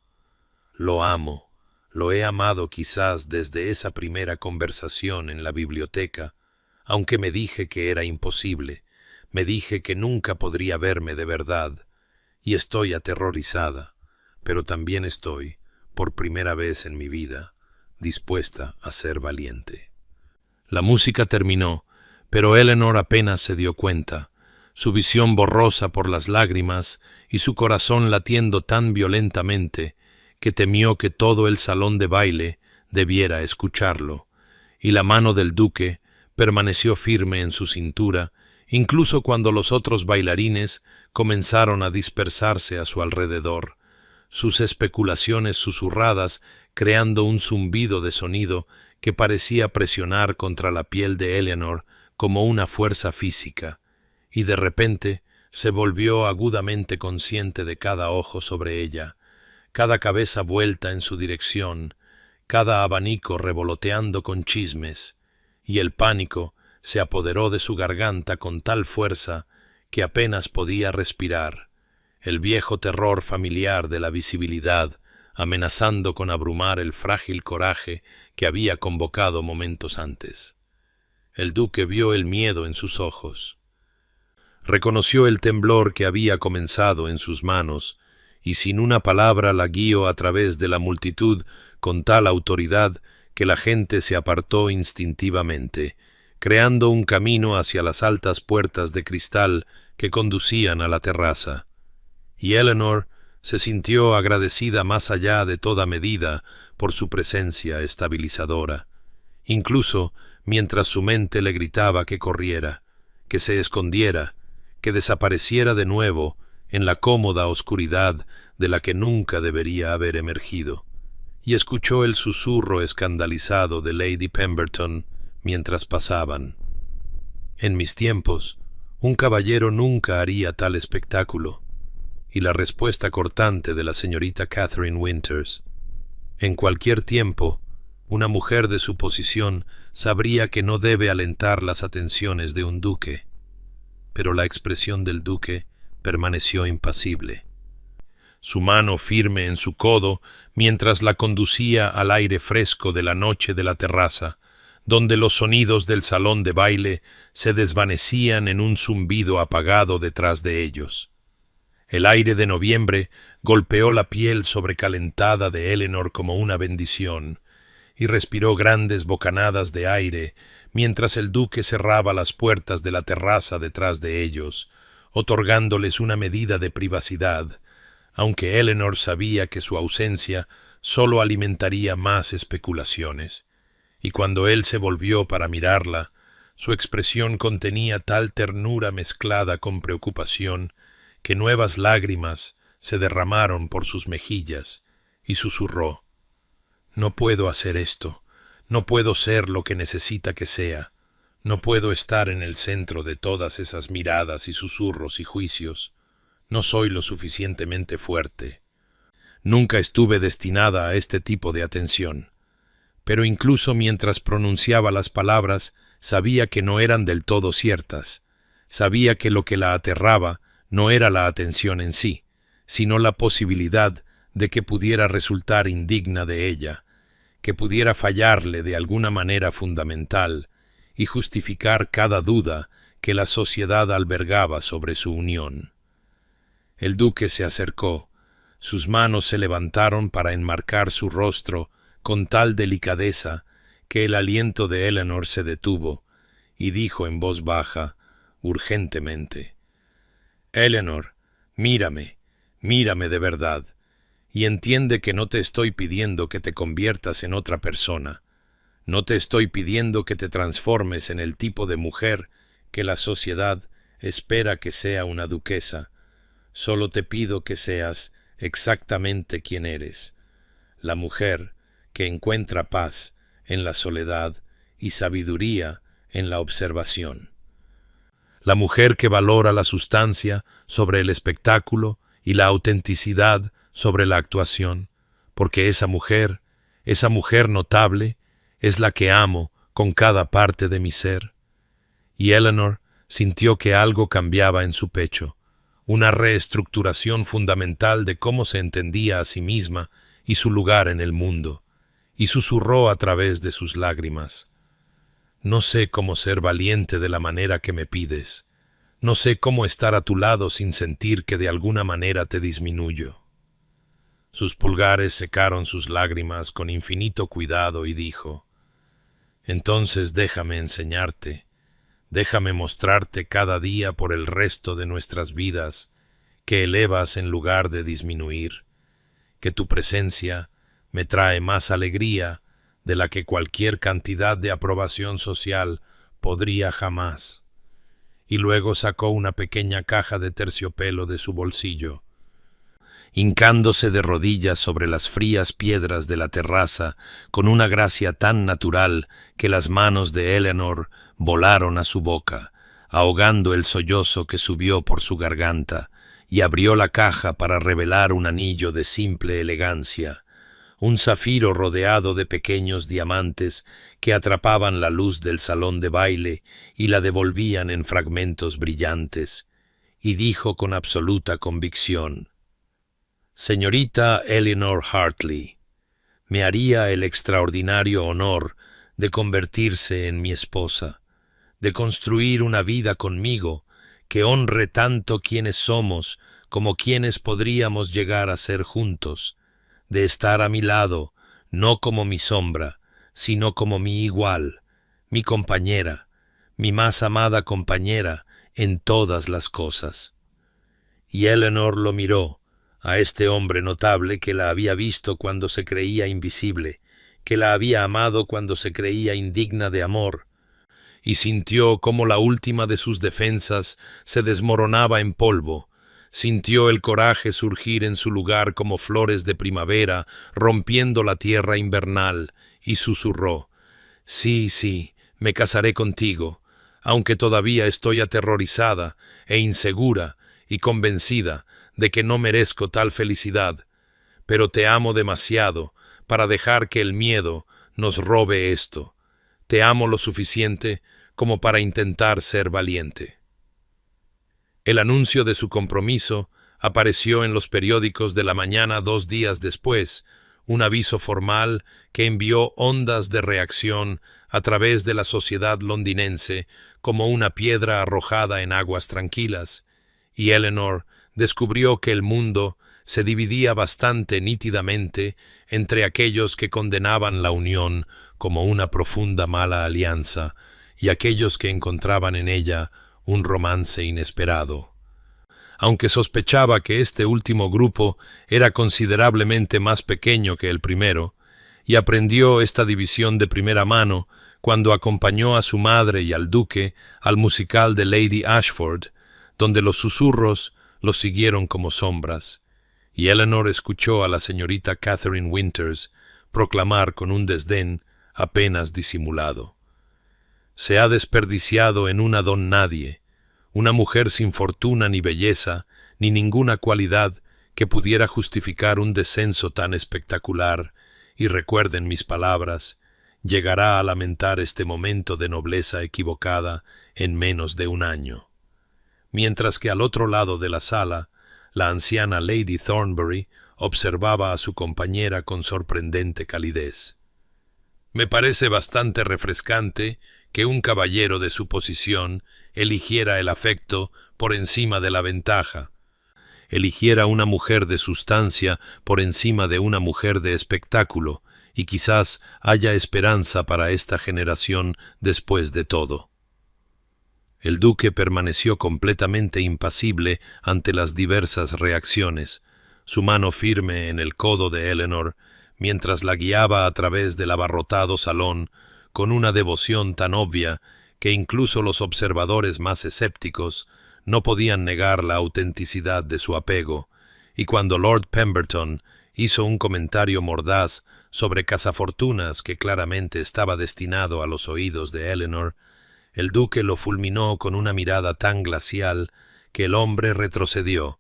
lo amo, lo he amado quizás desde esa primera conversación en la biblioteca, aunque me dije que era imposible, me dije que nunca podría verme de verdad, y estoy aterrorizada, pero también estoy, por primera vez en mi vida, dispuesta a ser valiente. La música terminó, pero Eleanor apenas se dio cuenta, su visión borrosa por las lágrimas y su corazón latiendo tan violentamente que temió que todo el salón de baile debiera escucharlo, y la mano del duque permaneció firme en su cintura, incluso cuando los otros bailarines comenzaron a dispersarse a su alrededor, sus especulaciones susurradas creando un zumbido de sonido que parecía presionar contra la piel de Eleanor como una fuerza física, y de repente se volvió agudamente consciente de cada ojo sobre ella, cada cabeza vuelta en su dirección, cada abanico revoloteando con chismes, y el pánico se apoderó de su garganta con tal fuerza que apenas podía respirar, el viejo terror familiar de la visibilidad amenazando con abrumar el frágil coraje que había convocado momentos antes. El duque vio el miedo en sus ojos. Reconoció el temblor que había comenzado en sus manos, y sin una palabra la guió a través de la multitud con tal autoridad que la gente se apartó instintivamente, creando un camino hacia las altas puertas de cristal que conducían a la terraza. Y Eleanor se sintió agradecida más allá de toda medida por su presencia estabilizadora, incluso mientras su mente le gritaba que corriera, que se escondiera, que desapareciera de nuevo en la cómoda oscuridad de la que nunca debería haber emergido, y escuchó el susurro escandalizado de Lady Pemberton mientras pasaban. En mis tiempos, un caballero nunca haría tal espectáculo, y la respuesta cortante de la señorita Catherine Winters. En cualquier tiempo, una mujer de su posición sabría que no debe alentar las atenciones de un duque, pero la expresión del duque permaneció impasible. Su mano firme en su codo mientras la conducía al aire fresco de la noche de la terraza, donde los sonidos del salón de baile se desvanecían en un zumbido apagado detrás de ellos. El aire de noviembre golpeó la piel sobrecalentada de Eleanor como una bendición, y respiró grandes bocanadas de aire mientras el duque cerraba las puertas de la terraza detrás de ellos, otorgándoles una medida de privacidad, aunque Eleanor sabía que su ausencia solo alimentaría más especulaciones, y cuando él se volvió para mirarla, su expresión contenía tal ternura mezclada con preocupación que nuevas lágrimas se derramaron por sus mejillas, y susurró: «No puedo hacer esto, no puedo ser lo que necesita que sea, no puedo estar en el centro de todas esas miradas y susurros y juicios, no soy lo suficientemente fuerte. Nunca estuve destinada a este tipo de atención». Pero incluso mientras pronunciaba las palabras, sabía que no eran del todo ciertas. Sabía que lo que la aterraba no era la atención en sí, sino la posibilidad de que pudiera resultar indigna de ella, que pudiera fallarle de alguna manera fundamental y justificar cada duda que la sociedad albergaba sobre su unión. El duque se acercó, sus manos se levantaron para enmarcar su rostro con tal delicadeza que el aliento de Eleanor se detuvo, y dijo en voz baja, urgentemente: «Eleanor, mírame de verdad, y entiende que no te estoy pidiendo que te conviertas en otra persona, no te estoy pidiendo que te transformes en el tipo de mujer que la sociedad espera que sea una duquesa, solo te pido que seas exactamente quien eres, la mujer que encuentra paz en la soledad y sabiduría en la observación. La mujer que valora la sustancia sobre el espectáculo y la autenticidad sobre la actuación, porque esa mujer notable, es la que amo con cada parte de mi ser». Y Eleanor sintió que algo cambiaba en su pecho, una reestructuración fundamental de cómo se entendía a sí misma y su lugar en el mundo, y susurró a través de sus lágrimas: «No sé cómo ser valiente de la manera que me pides. No sé cómo estar a tu lado sin sentir que de alguna manera te disminuyo». Sus pulgares secaron sus lágrimas con infinito cuidado y dijo: «Entonces déjame enseñarte, déjame mostrarte cada día por el resto de nuestras vidas que elevas en lugar de disminuir, que tu presencia me trae más alegría de la que cualquier cantidad de aprobación social podría jamás». Y luego sacó una pequeña caja de terciopelo de su bolsillo. Hincándose de rodillas sobre las frías piedras de la terraza con una gracia tan natural que las manos de Eleanor volaron a su boca, ahogando el sollozo que subió por su garganta, y abrió la caja para revelar un anillo de simple elegancia, un zafiro rodeado de pequeños diamantes que atrapaban la luz del salón de baile y la devolvían en fragmentos brillantes, y dijo con absoluta convicción: «Señorita Eleanor Hartley, me haría el extraordinario honor de convertirse en mi esposa, de construir una vida conmigo que honre tanto quienes somos como quienes podríamos llegar a ser juntos, de estar a mi lado, no como mi sombra, sino como mi igual, mi compañera, mi más amada compañera en todas las cosas». Y Eleanor lo miró, a este hombre notable que la había visto cuando se creía invisible, que la había amado cuando se creía indigna de amor, y sintió cómo la última de sus defensas se desmoronaba en polvo. Sintió el coraje surgir en su lugar como flores de primavera, rompiendo la tierra invernal, y susurró: «Sí, me casaré contigo, aunque todavía estoy aterrorizada e insegura y convencida de que no merezco tal felicidad, pero te amo demasiado para dejar que el miedo nos robe esto. Te amo lo suficiente como para intentar ser valiente». El anuncio de su compromiso apareció en los periódicos de la mañana 2 días después, un aviso formal que envió ondas de reacción a través de la sociedad londinense como una piedra arrojada en aguas tranquilas, y Eleanor descubrió que el mundo se dividía bastante nítidamente entre aquellos que condenaban la unión como una profunda mala alianza y aquellos que encontraban en ella un romance inesperado. aunque sospechaba que este último grupo era considerablemente más pequeño que el primero, y aprendió esta división de primera mano cuando acompañó a su madre y al duque al musical de Lady Ashford, donde los susurros los siguieron como sombras, y Eleanor escuchó a la señorita Catherine Winters proclamar con un desdén apenas disimulado: «Se ha desperdiciado en una don nadie, una mujer sin fortuna ni belleza, ni ninguna cualidad que pudiera justificar un descenso tan espectacular, y recuerden mis palabras, llegará a lamentar este momento de nobleza equivocada en menos de un año». Mientras que al otro lado de la sala, la anciana Lady Thornbury observaba a su compañera con sorprendente calidez. «Me parece bastante refrescante que un caballero de su posición eligiera el afecto por encima de la ventaja, eligiera una mujer de sustancia por encima de una mujer de espectáculo, y quizás haya esperanza para esta generación después de todo». El duque permaneció completamente impasible ante las diversas reacciones, su mano firme en el codo de Eleanor, mientras la guiaba a través del abarrotado salón con una devoción tan obvia que incluso los observadores más escépticos no podían negar la autenticidad de su apego, y cuando Lord Pemberton hizo un comentario mordaz sobre cazafortunas que claramente estaba destinado a los oídos de Eleanor, el duque lo fulminó con una mirada tan glacial que el hombre retrocedió,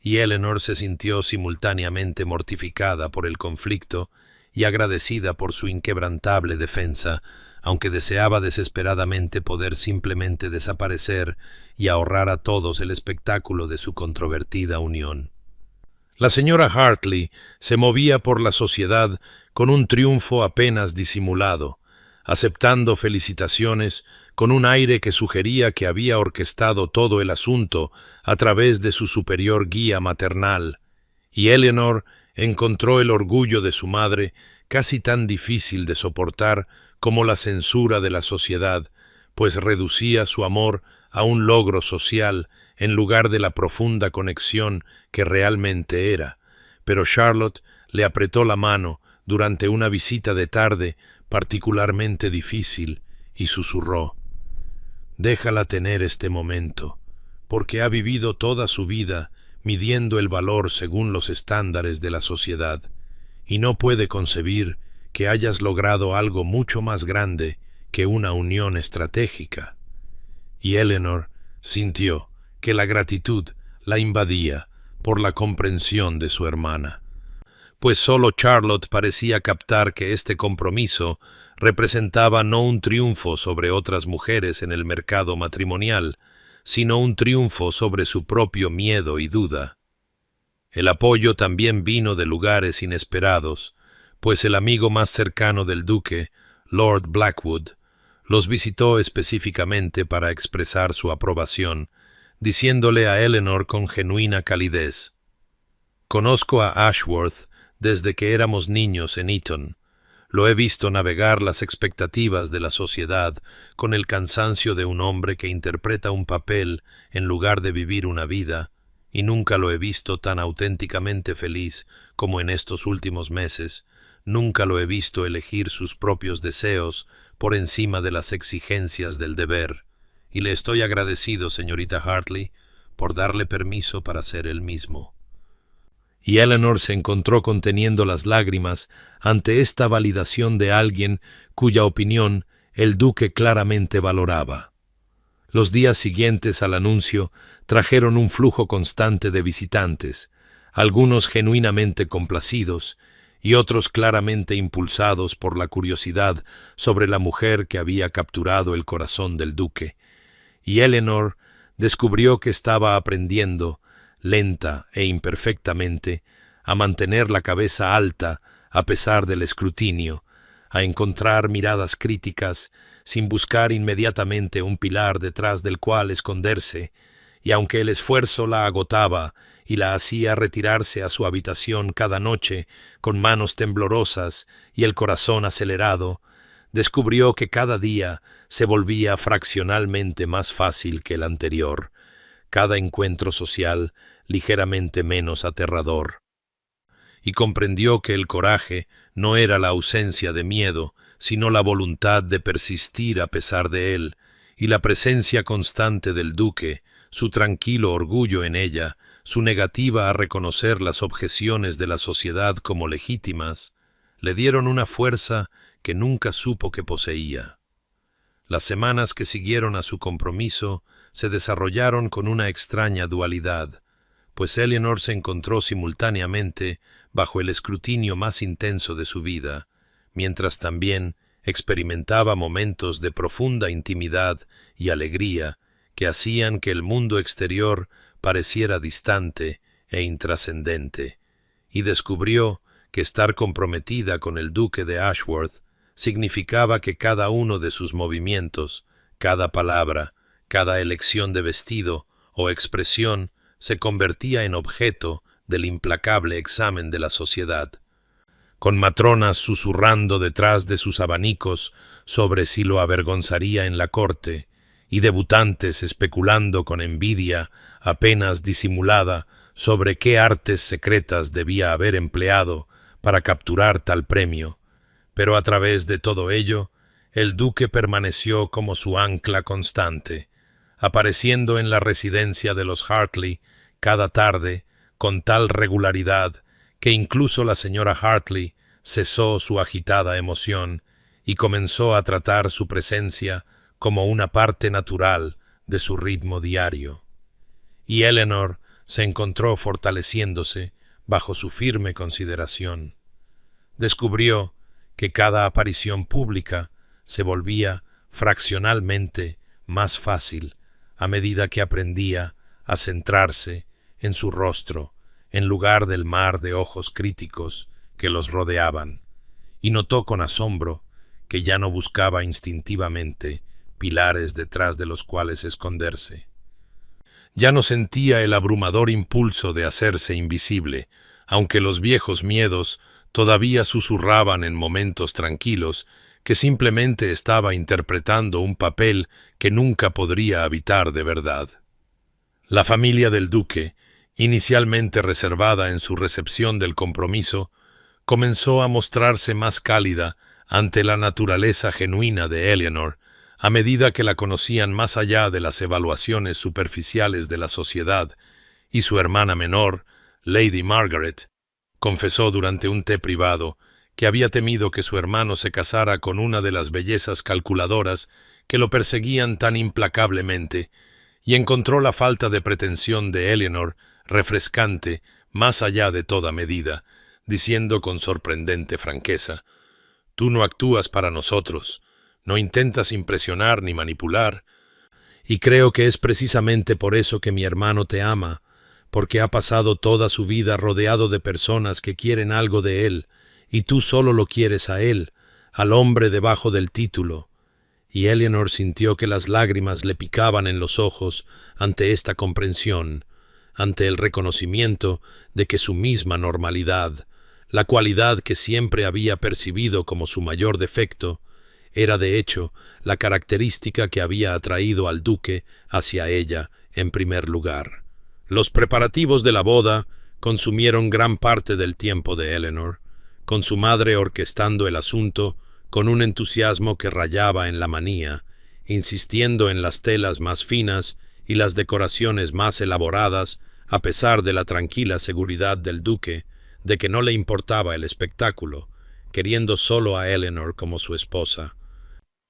y Eleanor se sintió simultáneamente mortificada por el conflicto y agradecida por su inquebrantable defensa, aunque deseaba desesperadamente poder simplemente desaparecer y ahorrar a todos el espectáculo de su controvertida unión. La señora Hartley se movía por la sociedad con un triunfo apenas disimulado, aceptando felicitaciones con un aire que sugería que había orquestado todo el asunto a través de su superior guía maternal, y Eleanor encontró el orgullo de su madre casi tan difícil de soportar como la censura de la sociedad, pues reducía su amor a un logro social en lugar de la profunda conexión que realmente era. Pero Charlotte le apretó la mano durante una visita de tarde particularmente difícil y susurró: «Déjala tener este momento, porque ha vivido toda su vida midiendo el valor según los estándares de la sociedad, y no puede concebir que hayas logrado algo mucho más grande que una unión estratégica». Y Eleanor sintió que la gratitud la invadía por la comprensión de su hermana, pues solo Charlotte parecía captar que este compromiso representaba no un triunfo sobre otras mujeres en el mercado matrimonial, sino un triunfo sobre su propio miedo y duda. El apoyo también vino de lugares inesperados, pues el amigo más cercano del duque, Lord Blackwood, los visitó específicamente para expresar su aprobación, diciéndole a Eleanor con genuina calidez: «Conozco a Ashworth desde que éramos niños en Eton. Lo he visto navegar las expectativas de la sociedad con el cansancio de un hombre que interpreta un papel en lugar de vivir una vida, y nunca lo he visto tan auténticamente feliz como en estos últimos meses. Nunca lo he visto elegir sus propios deseos por encima de las exigencias del deber, y le estoy agradecido, señorita Hartley, por darle permiso para ser él mismo». Y Eleanor se encontró conteniendo las lágrimas ante esta validación de alguien cuya opinión el duque claramente valoraba. Los días siguientes al anuncio trajeron un flujo constante de visitantes, algunos genuinamente complacidos y otros claramente impulsados por la curiosidad sobre la mujer que había capturado el corazón del duque, y Eleanor descubrió que estaba aprendiendo, lenta e imperfectamente, a mantener la cabeza alta a pesar del escrutinio, a encontrar miradas críticas sin buscar inmediatamente un pilar detrás del cual esconderse, y aunque el esfuerzo la agotaba y la hacía retirarse a su habitación cada noche con manos temblorosas y el corazón acelerado, descubrió que cada día se volvía fraccionalmente más fácil que el anterior, cada encuentro social ligeramente menos aterrador. Y comprendió que el coraje no era la ausencia de miedo, sino la voluntad de persistir a pesar de él, y la presencia constante del duque, su tranquilo orgullo en ella, su negativa a reconocer las objeciones de la sociedad como legítimas, le dieron una fuerza que nunca supo que poseía. Las semanas que siguieron a su compromiso se desarrollaron con una extraña dualidad, pues Eleanor se encontró simultáneamente bajo el escrutinio más intenso de su vida, mientras también experimentaba momentos de profunda intimidad y alegría que hacían que el mundo exterior pareciera distante e intrascendente, y descubrió que estar comprometida con el duque de Ashworth significaba que cada uno de sus movimientos, cada palabra, cada elección de vestido o expresión se convertía en objeto del implacable examen de la sociedad. Con matronas susurrando detrás de sus abanicos sobre si lo avergonzaría en la corte, y debutantes especulando con envidia apenas disimulada sobre qué artes secretas debía haber empleado para capturar tal premio, pero a través de todo ello, el duque permaneció como su ancla constante, apareciendo en la residencia de los Hartley cada tarde con tal regularidad que incluso la señora Hartley cesó su agitada emoción y comenzó a tratar su presencia como una parte natural de su ritmo diario. Y Eleanor se encontró fortaleciéndose bajo su firme consideración. Descubrió que cada aparición pública se volvía fraccionalmente más fácil a medida que aprendía a centrarse en su rostro en lugar del mar de ojos críticos que los rodeaban, y notó con asombro que ya no buscaba instintivamente pilares detrás de los cuales esconderse. Ya no sentía el abrumador impulso de hacerse invisible, aunque los viejos miedos todavía susurraban en momentos tranquilos que simplemente estaba interpretando un papel que nunca podría habitar de verdad. La familia del duque, inicialmente reservada en su recepción del compromiso, comenzó a mostrarse más cálida ante la naturaleza genuina de Eleanor, a medida que la conocían más allá de las evaluaciones superficiales de la sociedad, y su hermana menor, Lady Margaret, confesó durante un té privado que había temido que su hermano se casara con una de las bellezas calculadoras que lo perseguían tan implacablemente, y encontró la falta de pretensión de Eleanor refrescante más allá de toda medida, diciendo con sorprendente franqueza: «Tú no actúas para nosotros, no intentas impresionar ni manipular, y creo que es precisamente por eso que mi hermano te ama, porque ha pasado toda su vida rodeado de personas que quieren algo de él, y tú solo lo quieres a él, al hombre debajo del título». Y Eleanor sintió que las lágrimas le picaban en los ojos ante esta comprensión, ante el reconocimiento de que su misma normalidad, la cualidad que siempre había percibido como su mayor defecto, era de hecho la característica que había atraído al duque hacia ella en primer lugar. Los preparativos de la boda consumieron gran parte del tiempo de Eleanor, con su madre orquestando el asunto con un entusiasmo que rayaba en la manía, insistiendo en las telas más finas y las decoraciones más elaboradas, a pesar de la tranquila seguridad del duque de que no le importaba el espectáculo, queriendo solo a Eleanor como su esposa.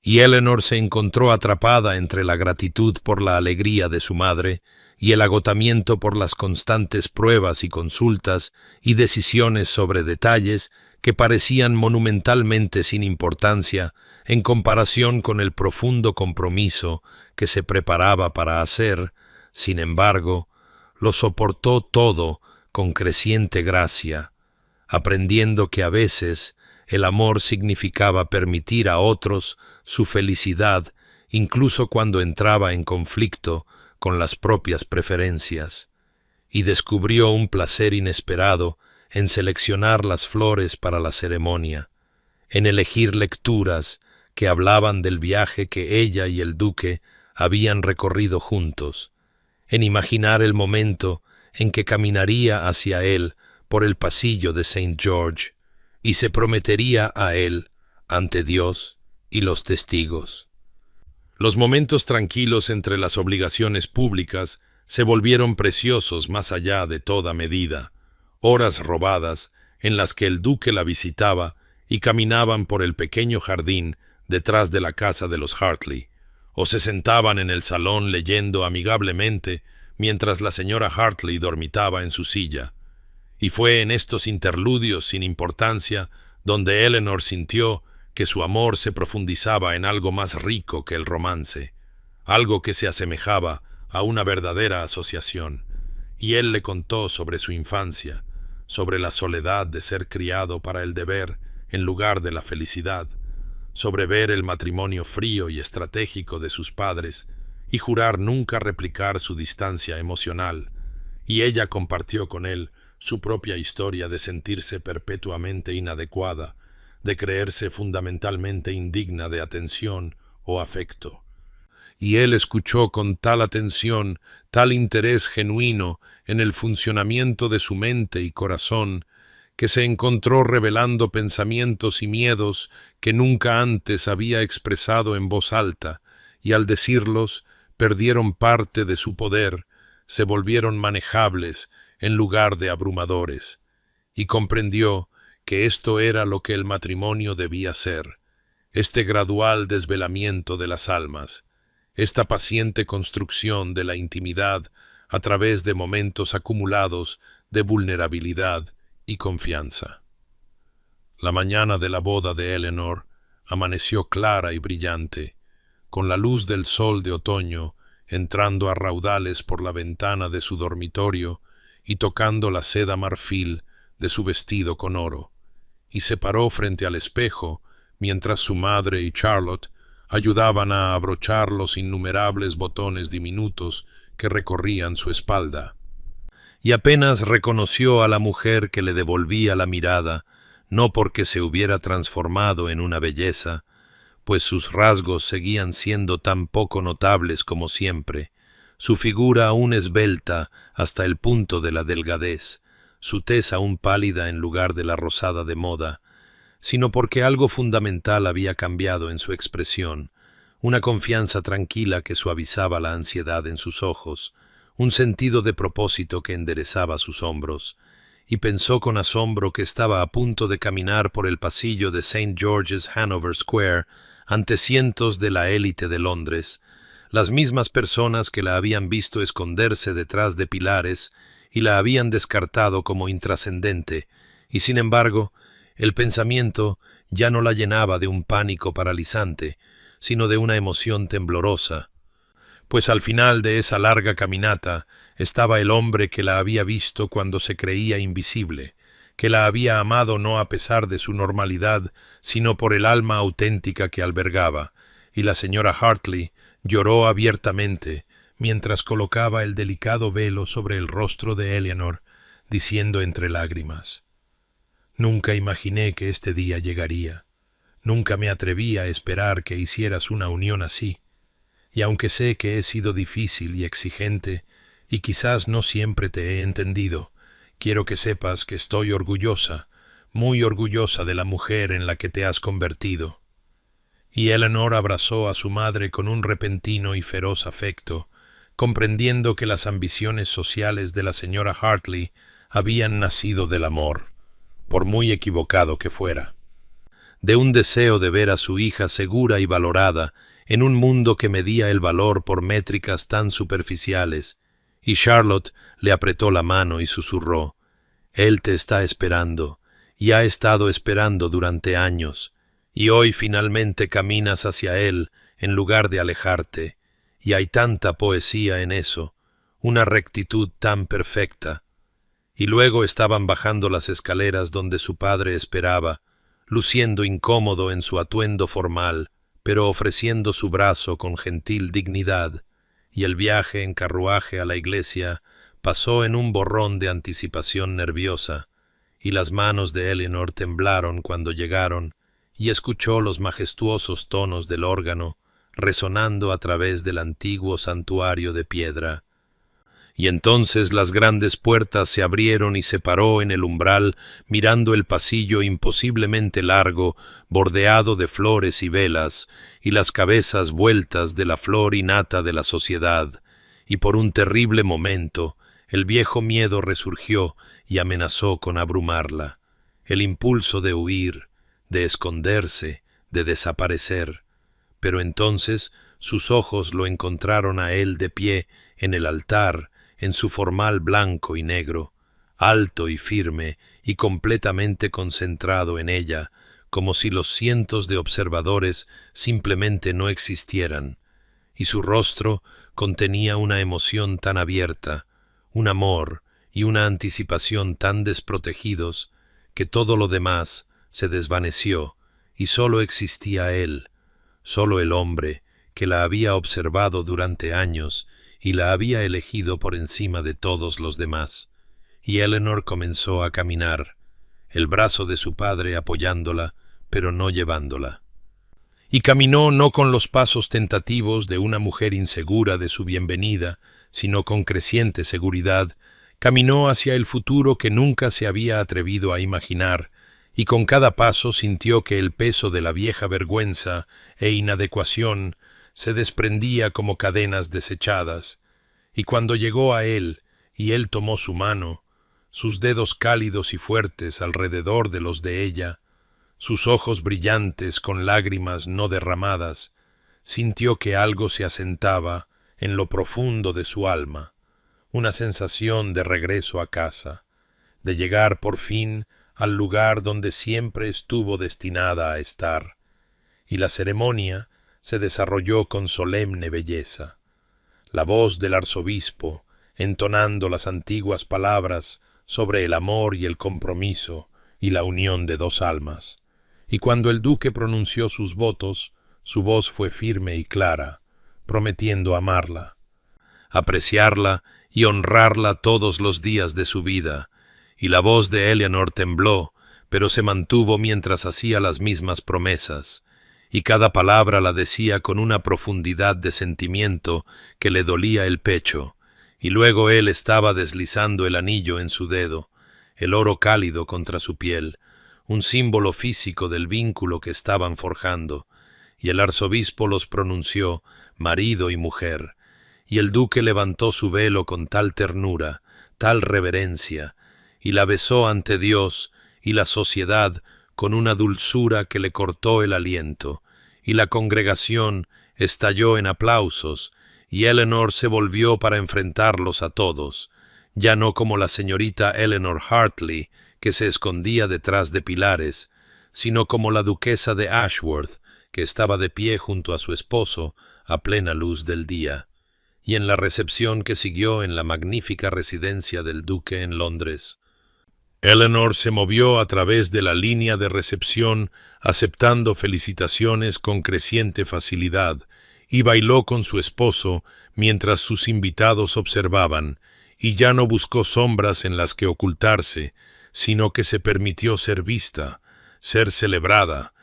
Y Eleanor se encontró atrapada entre la gratitud por la alegría de su madre y el agotamiento por las constantes pruebas y consultas y decisiones sobre detalles que parecían monumentalmente sin importancia en comparación con el profundo compromiso que se preparaba para hacer. Sin embargo, lo soportó todo con creciente gracia, aprendiendo que a veces el amor significaba permitir a otros su felicidad, incluso cuando entraba en conflicto con las propias preferencias, y descubrió un placer inesperado en seleccionar las flores para la ceremonia, en elegir lecturas que hablaban del viaje que ella y el duque habían recorrido juntos, en imaginar el momento en que caminaría hacia él por el pasillo de St. George y se prometería a él ante Dios y los testigos. Los momentos tranquilos entre las obligaciones públicas se volvieron preciosos más allá de toda medida, horas robadas en las que el duque la visitaba y caminaban por el pequeño jardín detrás de la casa de los Hartley, o se sentaban en el salón leyendo amigablemente mientras la señora Hartley dormitaba en su silla. Y fue en estos interludios sin importancia donde Eleanor sintió que su amor se profundizaba en algo más rico que el romance, algo que se asemejaba a una verdadera asociación, y él le contó sobre su infancia, sobre la soledad de ser criado para el deber en lugar de la felicidad, sobre ver el matrimonio frío y estratégico de sus padres y jurar nunca replicar su distancia emocional, y ella compartió con él su propia historia de sentirse perpetuamente inadecuada, de creerse fundamentalmente indigna de atención o afecto. Y él escuchó con tal atención, tal interés genuino en el funcionamiento de su mente y corazón, que se encontró revelando pensamientos y miedos que nunca antes había expresado en voz alta, y al decirlos perdieron parte de su poder, se volvieron manejables en lugar de abrumadores, y comprendió que esto era lo que el matrimonio debía ser, este gradual desvelamiento de las almas, esta paciente construcción de la intimidad a través de momentos acumulados de vulnerabilidad y confianza. La mañana de la boda de Eleanor amaneció clara y brillante, con la luz del sol de otoño entrando a raudales por la ventana de su dormitorio y tocando la seda marfil de su vestido con oro, y se paró frente al espejo mientras su madre y Charlotte ayudaban a abrochar los innumerables botones diminutos que recorrían su espalda. Y apenas reconoció a la mujer que le devolvía la mirada, no porque se hubiera transformado en una belleza, pues sus rasgos seguían siendo tan poco notables como siempre, su figura aún esbelta hasta el punto de la delgadez, su tez aún pálida en lugar de la rosada de moda, sino porque algo fundamental había cambiado en su expresión, una confianza tranquila que suavizaba la ansiedad en sus ojos, un sentido de propósito que enderezaba sus hombros, y pensó con asombro que estaba a punto de caminar por el pasillo de St. George's Hanover Square ante cientos de la élite de Londres, las mismas personas que la habían visto esconderse detrás de pilares y la habían descartado como intrascendente, y sin embargo, el pensamiento ya no la llenaba de un pánico paralizante, sino de una emoción temblorosa, pues al final de esa larga caminata estaba el hombre que la había visto cuando se creía invisible, que la había amado no a pesar de su normalidad, sino por el alma auténtica que albergaba, y la señora Hartley lloró abiertamente mientras colocaba el delicado velo sobre el rostro de Eleanor, diciendo entre lágrimas: «Nunca imaginé que este día llegaría. Nunca me atreví a esperar que hicieras una unión así. Y aunque sé que he sido difícil y exigente, y quizás no siempre te he entendido, quiero que sepas que estoy orgullosa, muy orgullosa de la mujer en la que te has convertido». Y Eleanor abrazó a su madre con un repentino y feroz afecto, comprendiendo que las ambiciones sociales de la señora Hartley habían nacido del amor, por muy equivocado que fuera, de un deseo de ver a su hija segura y valorada en un mundo que medía el valor por métricas tan superficiales, y Charlotte le apretó la mano y susurró: «Él te está esperando, y ha estado esperando durante años, y hoy finalmente caminas hacia él en lugar de alejarte, y hay tanta poesía en eso, una rectitud tan perfecta». Y luego estaban bajando las escaleras donde su padre esperaba, luciendo incómodo en su atuendo formal, pero ofreciendo su brazo con gentil dignidad, y el viaje en carruaje a la iglesia pasó en un borrón de anticipación nerviosa, y las manos de Eleanor temblaron cuando llegaron, y escuchó los majestuosos tonos del órgano resonando a través del antiguo santuario de piedra. Y entonces las grandes puertas se abrieron y se paró en el umbral, mirando el pasillo imposiblemente largo, bordeado de flores y velas, y las cabezas vueltas de la flor innata de la sociedad. Y por un terrible momento, el viejo miedo resurgió y amenazó con abrumarla. El impulso de huir, de esconderse, de desaparecer. Pero entonces sus ojos lo encontraron a él de pie en el altar, en su formal blanco y negro, alto y firme y completamente concentrado en ella, como si los cientos de observadores simplemente no existieran, y su rostro contenía una emoción tan abierta, un amor y una anticipación tan desprotegidos, que todo lo demás se desvaneció y sólo existía él, sólo el hombre que la había observado durante años y la había elegido por encima de todos los demás. Y Eleanor comenzó a caminar, el brazo de su padre apoyándola, pero no llevándola. Y caminó no con los pasos tentativos de una mujer insegura de su bienvenida, sino con creciente seguridad. Caminó hacia el futuro que nunca se había atrevido a imaginar, y con cada paso sintió que el peso de la vieja vergüenza e inadecuación se desprendía como cadenas desechadas, y cuando llegó a él, y él tomó su mano, sus dedos cálidos y fuertes alrededor de los de ella, sus ojos brillantes con lágrimas no derramadas, sintió que algo se asentaba en lo profundo de su alma, una sensación de regreso a casa, de llegar por fin al lugar donde siempre estuvo destinada a estar, y la ceremonia se desarrolló con solemne belleza. La voz del arzobispo, entonando las antiguas palabras sobre el amor y el compromiso y la unión de dos almas. Y cuando el duque pronunció sus votos, su voz fue firme y clara, prometiendo amarla, apreciarla y honrarla todos los días de su vida, y la voz de Eleanor tembló, pero se mantuvo mientras hacía las mismas promesas, y cada palabra la decía con una profundidad de sentimiento que le dolía el pecho, y luego él estaba deslizando el anillo en su dedo, el oro cálido contra su piel, un símbolo físico del vínculo que estaban forjando, y el arzobispo los pronunció marido y mujer, y el duque levantó su velo con tal ternura, tal reverencia, y la besó ante Dios y la sociedad con una dulzura que le cortó el aliento, y la congregación estalló en aplausos, y Eleanor se volvió para enfrentarlos a todos, ya no como la señorita Eleanor Hartley, que se escondía detrás de pilares, sino como la duquesa de Ashworth, que estaba de pie junto a su esposo a plena luz del día. Y en la recepción que siguió en la magnífica residencia del duque en Londres, Eleanor se movió a través de la línea de recepción, aceptando felicitaciones con creciente facilidad, y bailó con su esposo mientras sus invitados observaban, y ya no buscó sombras en las que ocultarse, sino que se permitió ser vista, ser celebrada,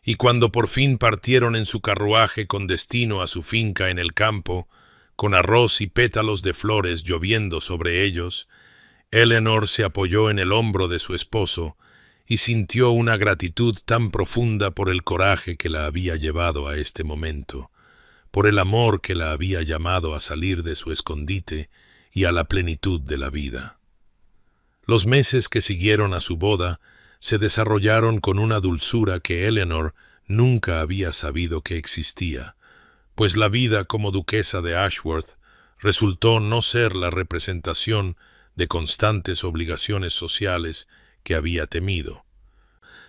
y cuando por fin partieron en su carruaje con destino a su finca en el campo, con arroz y pétalos de flores lloviendo sobre ellos, Eleanor se apoyó en el hombro de su esposo y sintió una gratitud tan profunda por el coraje que la había llevado a este momento, por el amor que la había llamado a salir de su escondite y a la plenitud de la vida. Los meses que siguieron a su boda se desarrollaron con una dulzura que Eleanor nunca había sabido que existía, pues la vida como duquesa de Ashworth resultó no ser la representación de constantes obligaciones sociales que había temido,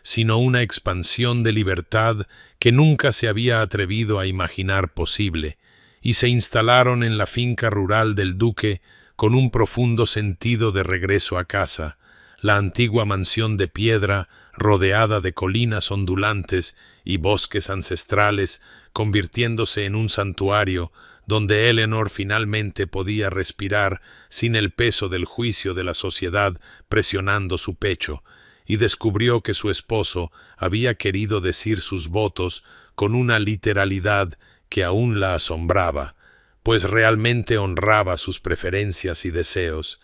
sino una expansión de libertad que nunca se había atrevido a imaginar posible, y se instalaron en la finca rural del duque con un profundo sentido de regreso a casa, la antigua mansión de piedra rodeada de colinas ondulantes y bosques ancestrales, convirtiéndose en un santuario donde Eleanor finalmente podía respirar sin el peso del juicio de la sociedad presionando su pecho, y descubrió que su esposo había querido decir sus votos con una literalidad que aún la asombraba, pues realmente honraba sus preferencias y deseos,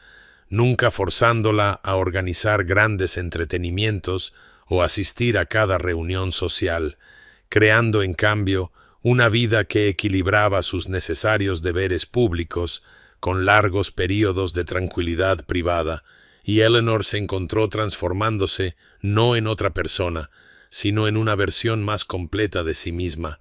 nunca forzándola a organizar grandes entretenimientos o asistir a cada reunión social, creando en cambio una vida que equilibraba sus necesarios deberes públicos con largos períodos de tranquilidad privada, y Eleanor se encontró transformándose no en otra persona, sino en una versión más completa de sí misma,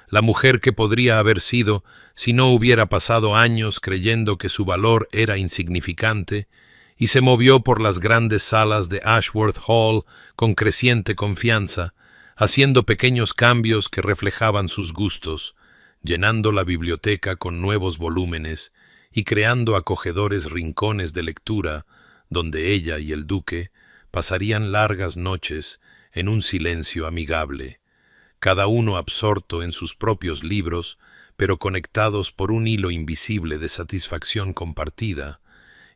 la mujer que podría haber sido si no hubiera pasado años creyendo que su valor era insignificante, y se movió por las grandes salas de Ashworth Hall con creciente confianza, haciendo pequeños cambios que reflejaban sus gustos, llenando la biblioteca con nuevos volúmenes y creando acogedores rincones de lectura donde ella y el duque pasarían largas noches en un silencio amigable, cada uno absorto en sus propios libros, pero conectados por un hilo invisible de satisfacción compartida,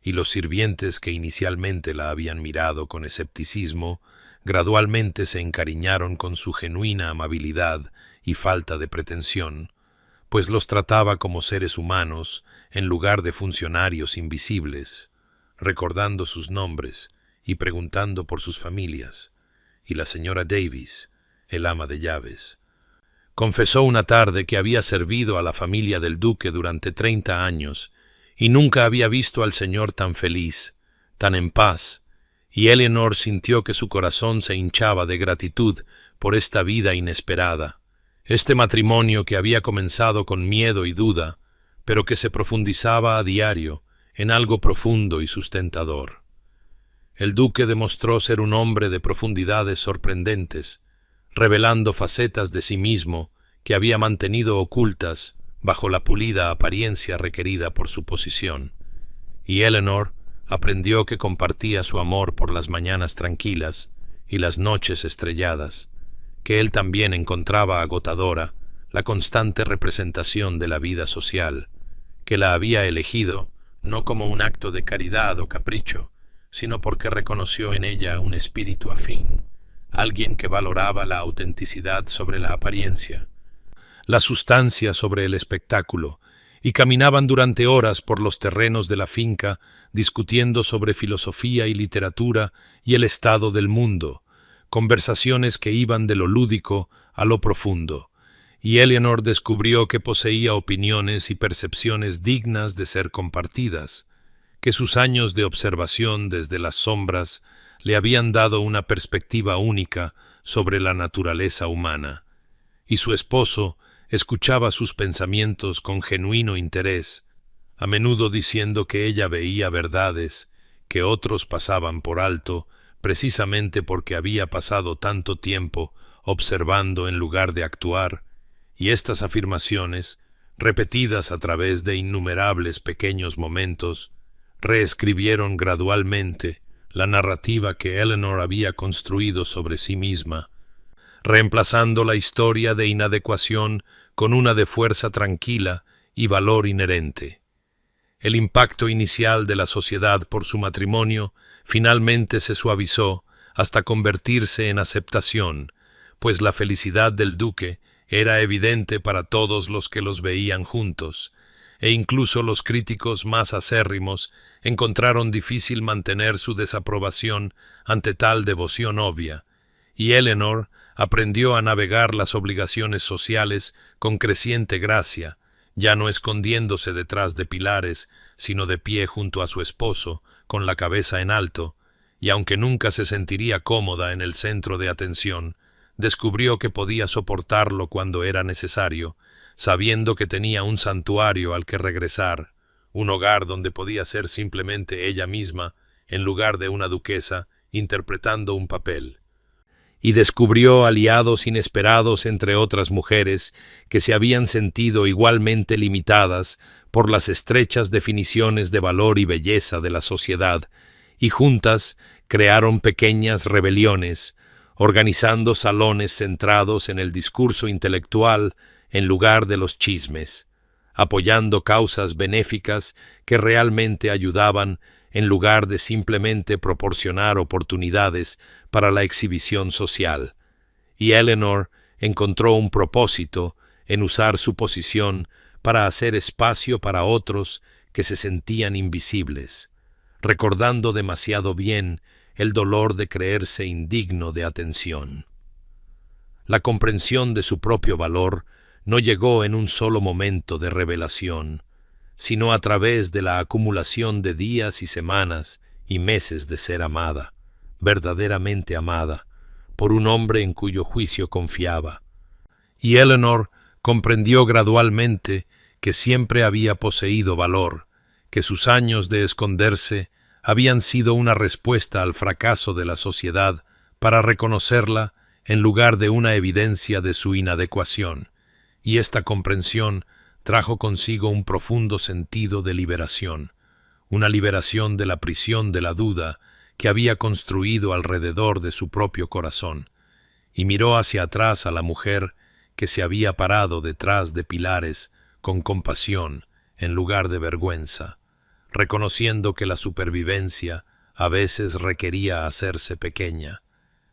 y los sirvientes que inicialmente la habían mirado con escepticismo, gradualmente se encariñaron con su genuina amabilidad y falta de pretensión, pues los trataba como seres humanos en lugar de funcionarios invisibles, recordando sus nombres y preguntando por sus familias, y la señora Davis, el ama de llaves, confesó una tarde que había servido a la familia del duque durante 30 años y nunca había visto al señor tan feliz, tan en paz, y Eleanor sintió que su corazón se hinchaba de gratitud por esta vida inesperada, este matrimonio que había comenzado con miedo y duda, pero que se profundizaba a diario en algo profundo y sustentador. El duque demostró ser un hombre de profundidades sorprendentes, revelando facetas de sí mismo que había mantenido ocultas bajo la pulida apariencia requerida por su posición, y Eleanor aprendió que compartía su amor por las mañanas tranquilas y las noches estrelladas, que él también encontraba agotadora la constante representación de la vida social, que la había elegido no como un acto de caridad o capricho, sino porque reconoció en ella un espíritu afín, alguien que valoraba la autenticidad sobre la apariencia, la sustancia sobre el espectáculo, y caminaban durante horas por los terrenos de la finca discutiendo sobre filosofía y literatura y el estado del mundo, conversaciones que iban de lo lúdico a lo profundo, y Eleanor descubrió que poseía opiniones y percepciones dignas de ser compartidas, que sus años de observación desde las sombras le habían dado una perspectiva única sobre la naturaleza humana, y su esposo escuchaba sus pensamientos con genuino interés, a menudo diciendo que ella veía verdades que otros pasaban por alto precisamente porque había pasado tanto tiempo observando en lugar de actuar, y estas afirmaciones, repetidas a través de innumerables pequeños momentos, reescribieron gradualmente la narrativa que Eleanor había construido sobre sí misma, reemplazando la historia de inadecuación con una de fuerza tranquila y valor inherente. El impacto inicial de la sociedad por su matrimonio finalmente se suavizó hasta convertirse en aceptación, pues la felicidad del duque era evidente para todos los que los veían juntos, e incluso los críticos más acérrimos encontraron difícil mantener su desaprobación ante tal devoción obvia, y Eleanor aprendió a navegar las obligaciones sociales con creciente gracia, ya no escondiéndose detrás de pilares, sino de pie junto a su esposo, con la cabeza en alto, y aunque nunca se sentiría cómoda en el centro de atención, descubrió que podía soportarlo cuando era necesario, sabiendo que tenía un santuario al que regresar, un hogar donde podía ser simplemente ella misma, en lugar de una duquesa, interpretando un papel. Y descubrió aliados inesperados entre otras mujeres que se habían sentido igualmente limitadas por las estrechas definiciones de valor y belleza de la sociedad, y juntas crearon pequeñas rebeliones, organizando salones centrados en el discurso intelectual en lugar de los chismes, apoyando causas benéficas que realmente ayudaban en lugar de simplemente proporcionar oportunidades para la exhibición social, y Eleanor encontró un propósito en usar su posición para hacer espacio para otros que se sentían invisibles, recordando demasiado bien el dolor de creerse indigno de atención. La comprensión de su propio valor no llegó en un solo momento de revelación, sino a través de la acumulación de días y semanas y meses de ser amada, verdaderamente amada, por un hombre en cuyo juicio confiaba. Y Eleanor comprendió gradualmente que siempre había poseído valor, que sus años de esconderse habían sido una respuesta al fracaso de la sociedad para reconocerla en lugar de una evidencia de su inadecuación, y esta comprensión trajo consigo un profundo sentido de liberación, una liberación de la prisión de la duda que había construido alrededor de su propio corazón, y miró hacia atrás a la mujer que se había parado detrás de pilares con compasión en lugar de vergüenza, reconociendo que la supervivencia a veces requería hacerse pequeña,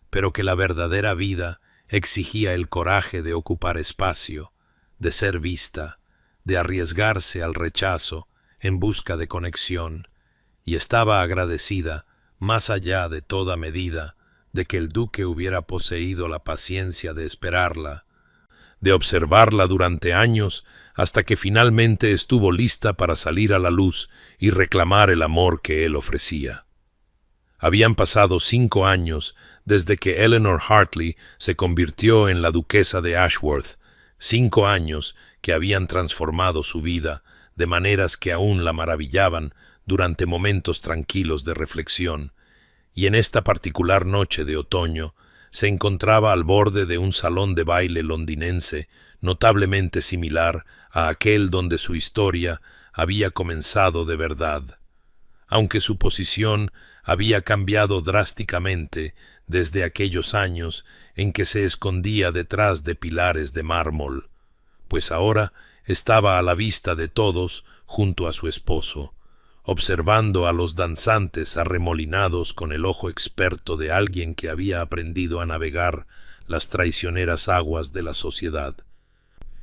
pero que la verdadera vida exigía el coraje de ocupar espacio, de ser vista, de arriesgarse al rechazo en busca de conexión, y estaba agradecida, más allá de toda medida, de que el duque hubiera poseído la paciencia de esperarla, de observarla durante años hasta que finalmente estuvo lista para salir a la luz y reclamar el amor que él ofrecía. Habían pasado 5 años desde que Eleanor Hartley se convirtió en la duquesa de Ashworth, 5 años que habían transformado su vida de maneras que aún la maravillaban durante momentos tranquilos de reflexión, y en esta particular noche de otoño se encontraba al borde de un salón de baile londinense notablemente similar a aquel donde su historia había comenzado de verdad. Aunque su posición había cambiado drásticamente desde aquellos años en que se escondía detrás de pilares de mármol, pues ahora estaba a la vista de todos junto a su esposo, observando a los danzantes arremolinados con el ojo experto de alguien que había aprendido a navegar las traicioneras aguas de la sociedad.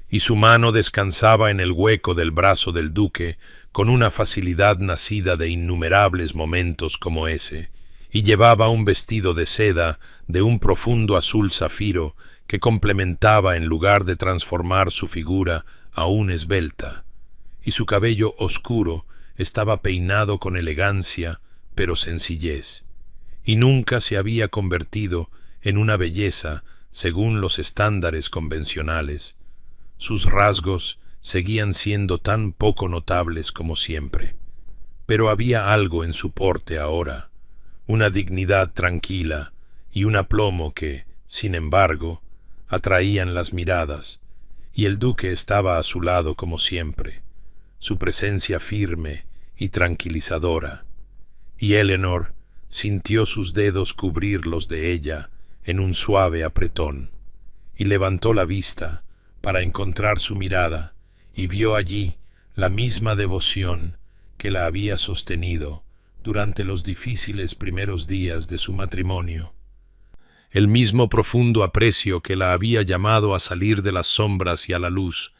Y su mano descansaba en el hueco del brazo del duque con una facilidad nacida de innumerables momentos como ese, y llevaba un vestido de seda de un profundo azul zafiro que complementaba en lugar de transformar su figura aún esbelta, y su cabello oscuro estaba peinado con elegancia, pero sencillez, y nunca se había convertido en una belleza según los estándares convencionales. Sus rasgos seguían siendo tan poco notables como siempre, pero había algo en su porte ahora, una dignidad tranquila y un aplomo que, sin embargo, atraían las miradas, y el duque estaba a su lado como siempre, su presencia firme y tranquilizadora, y Eleanor sintió sus dedos cubrir los de ella en un suave apretón, y levantó la vista para encontrar su mirada, y vio allí la misma devoción que la había sostenido durante los difíciles primeros días de su matrimonio, el mismo profundo aprecio que la había llamado a salir de las sombras y a la luz,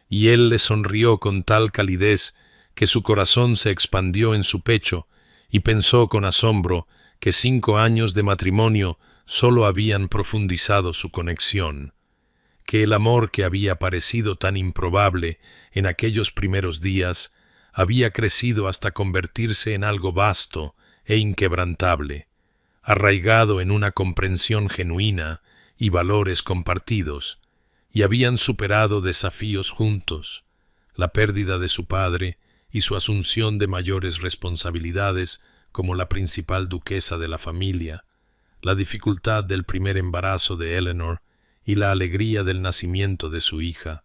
y él le sonrió con tal calidez que su corazón se expandió en su pecho, y pensó con asombro que 5 años de matrimonio sólo habían profundizado su conexión, que el amor que había parecido tan improbable en aquellos primeros días había crecido hasta convertirse en algo vasto e inquebrantable, arraigado en una comprensión genuina y valores compartidos, y habían superado desafíos juntos, la pérdida de su padre y su asunción de mayores responsabilidades como la principal duquesa de la familia, la dificultad del primer embarazo de Eleanor y la alegría del nacimiento de su hija,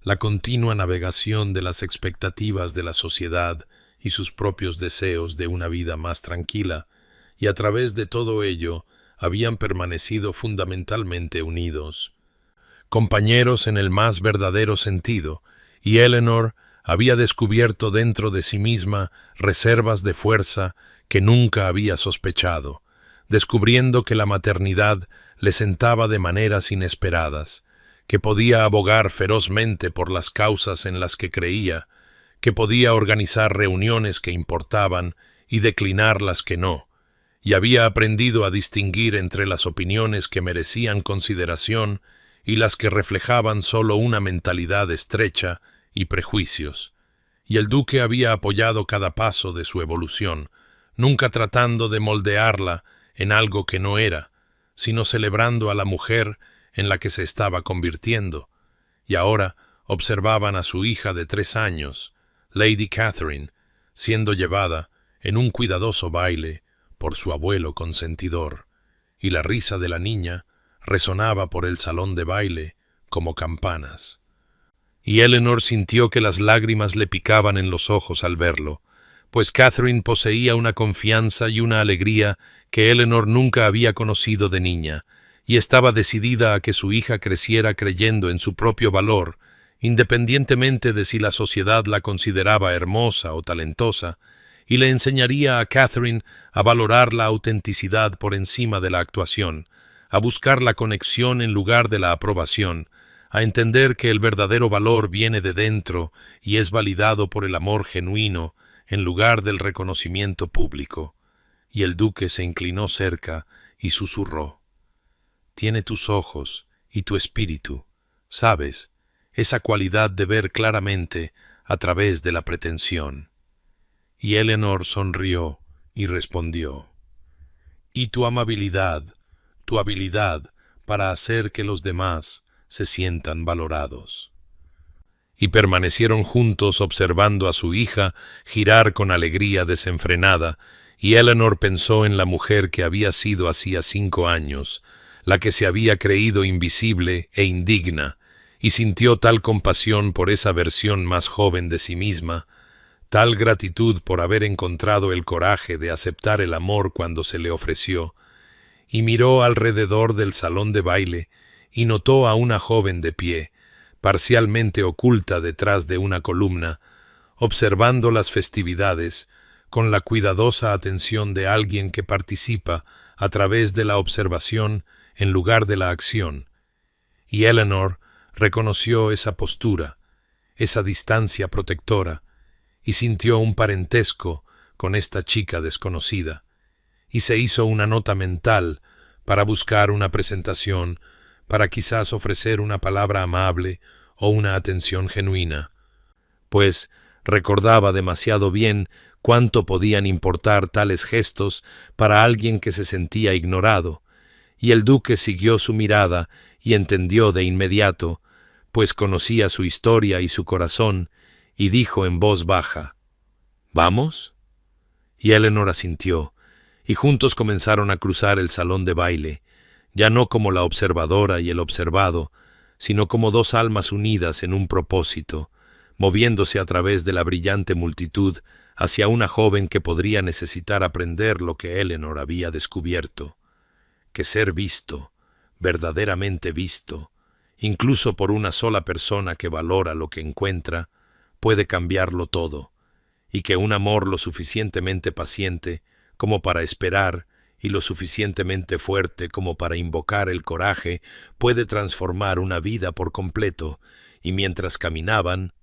la continua navegación de las expectativas de la sociedad y sus propios deseos de una vida más tranquila, y a través de todo ello habían permanecido fundamentalmente unidos, compañeros en el más verdadero sentido, y Eleanor había descubierto dentro de sí misma reservas de fuerza que nunca había sospechado, descubriendo que la maternidad le sentaba de maneras inesperadas, que podía abogar ferozmente por las causas en las que creía, que podía organizar reuniones que importaban y declinar las que no, y había aprendido a distinguir entre las opiniones que merecían consideración y las que reflejaban solo una mentalidad estrecha y prejuicios. Y el duque había apoyado cada paso de su evolución, nunca tratando de moldearla en algo que no era, sino celebrando a la mujer en la que se estaba convirtiendo. Y ahora observaban a su hija de 3 años, Lady Catherine, siendo llevada en un cuidadoso baile por su abuelo consentidor, y la risa de la niña resonaba por el salón de baile como campanas. Y Eleanor sintió que las lágrimas le picaban en los ojos al verlo, pues Catherine poseía una confianza y una alegría que Eleanor nunca había conocido de niña, y estaba decidida a que su hija creciera creyendo en su propio valor, independientemente de si la sociedad la consideraba hermosa o talentosa, y le enseñaría a Catherine a valorar la autenticidad por encima de la actuación, a buscar la conexión en lugar de la aprobación, a entender que el verdadero valor viene de dentro y es validado por el amor genuino en lugar del reconocimiento público. Y el duque se inclinó cerca y susurró: «Tiene tus ojos y tu espíritu, ¿sabes? Esa cualidad de ver claramente a través de la pretensión». Y Eleanor sonrió y respondió: «Y tu amabilidad, tu habilidad para hacer que los demás se sientan valorados». Y permanecieron juntos observando a su hija girar con alegría desenfrenada, y Eleanor pensó en la mujer que había sido hacía 5 años, la que se había creído invisible e indigna, y sintió tal compasión por esa versión más joven de sí misma, tal gratitud por haber encontrado el coraje de aceptar el amor cuando se le ofreció, y miró alrededor del salón de baile y notó a una joven de pie, parcialmente oculta detrás de una columna, observando las festividades con la cuidadosa atención de alguien que participa a través de la observación en lugar de la acción. Y Eleanor reconoció esa postura, esa distancia protectora, y sintió un parentesco con esta chica desconocida, y se hizo una nota mental para buscar una presentación, para quizás ofrecer una palabra amable o una atención genuina, pues recordaba demasiado bien cuánto podían importar tales gestos para alguien que se sentía ignorado, y el duque siguió su mirada y entendió de inmediato, pues conocía su historia y su corazón, y dijo en voz baja: «¿Vamos?». Y Eleanor asintió, y juntos comenzaron a cruzar el salón de baile, ya no como la observadora y el observado, sino como 2 almas unidas en un propósito, moviéndose a través de la brillante multitud hacia una joven que podría necesitar aprender lo que Eleanor había descubierto: que ser visto, verdaderamente visto, incluso por una sola persona que valora lo que encuentra, puede cambiarlo todo, y que un amor lo suficientemente paciente como para esperar y lo suficientemente fuerte como para invocar el coraje puede transformar una vida por completo. Y mientras caminaban,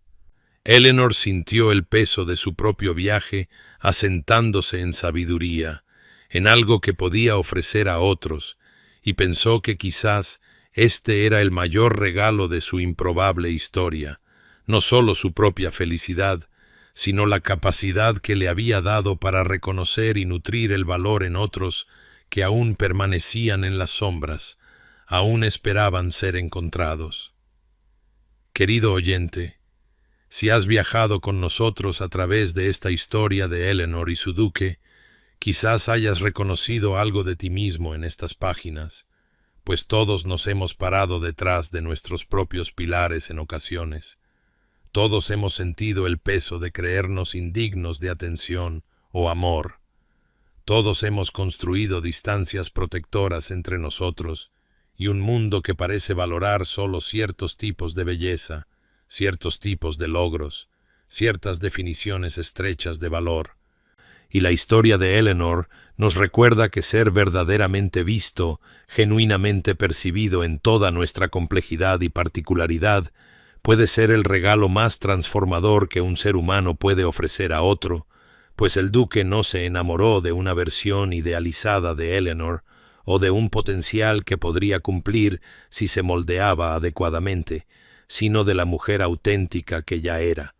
Eleanor sintió el peso de su propio viaje asentándose en sabiduría, en algo que podía ofrecer a otros, y pensó que quizás este era el mayor regalo de su improbable historia, no solo su propia felicidad, sino la capacidad que le había dado para reconocer y nutrir el valor en otros que aún permanecían en las sombras, aún esperaban ser encontrados. Querido oyente, si has viajado con nosotros a través de esta historia de Eleanor y su duque, quizás hayas reconocido algo de ti mismo en estas páginas, pues todos nos hemos parado detrás de nuestros propios pilares en ocasiones. Todos hemos sentido el peso de creernos indignos de atención o amor. Todos hemos construido distancias protectoras entre nosotros y un mundo que parece valorar solo ciertos tipos de belleza, ciertos tipos de logros, ciertas definiciones estrechas de valor. y la historia de Eleanor nos recuerda que ser verdaderamente visto, genuinamente percibido en toda nuestra complejidad y particularidad, puede ser el regalo más transformador que un ser humano puede ofrecer a otro, pues el duque no se enamoró de una versión idealizada de Eleanor o de un potencial que podría cumplir si se moldeaba adecuadamente, sino de la mujer auténtica que ya era,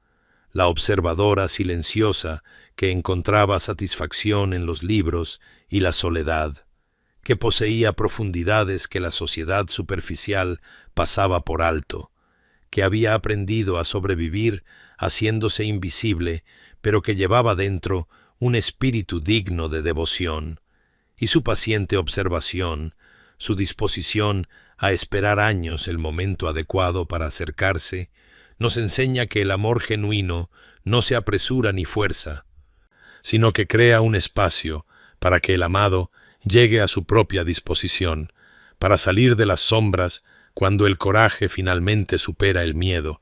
la observadora silenciosa que encontraba satisfacción en los libros y la soledad, que poseía profundidades que la sociedad superficial pasaba por alto, que había aprendido a sobrevivir haciéndose invisible, pero que llevaba dentro un espíritu digno de devoción, y su paciente observación, su disposición a esperar años el momento adecuado para acercarse, nos enseña que el amor genuino no se apresura ni fuerza, sino que crea un espacio para que el amado llegue a su propia disposición, para salir de las sombras cuando el coraje finalmente supera el miedo,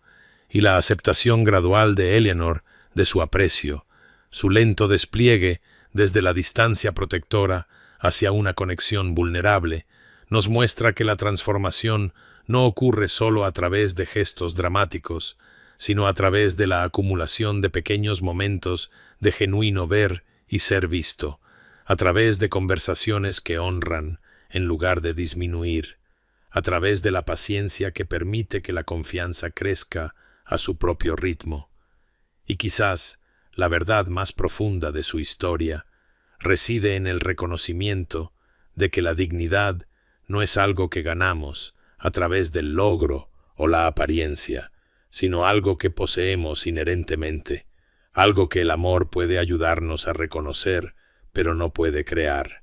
y la aceptación gradual de Eleanor de su aprecio, su lento despliegue desde la distancia protectora hacia una conexión vulnerable, nos muestra que la transformación no ocurre solo a través de gestos dramáticos, sino a través de la acumulación de pequeños momentos de genuino ver y ser visto, a través de conversaciones que honran en lugar de disminuir, a través de la paciencia que permite que la confianza crezca a su propio ritmo. Y quizás la verdad más profunda de su historia reside en el reconocimiento de que la dignidad no es algo que ganamos a través del logro o la apariencia, sino algo que poseemos inherentemente, algo que el amor puede ayudarnos a reconocer, pero no puede crear.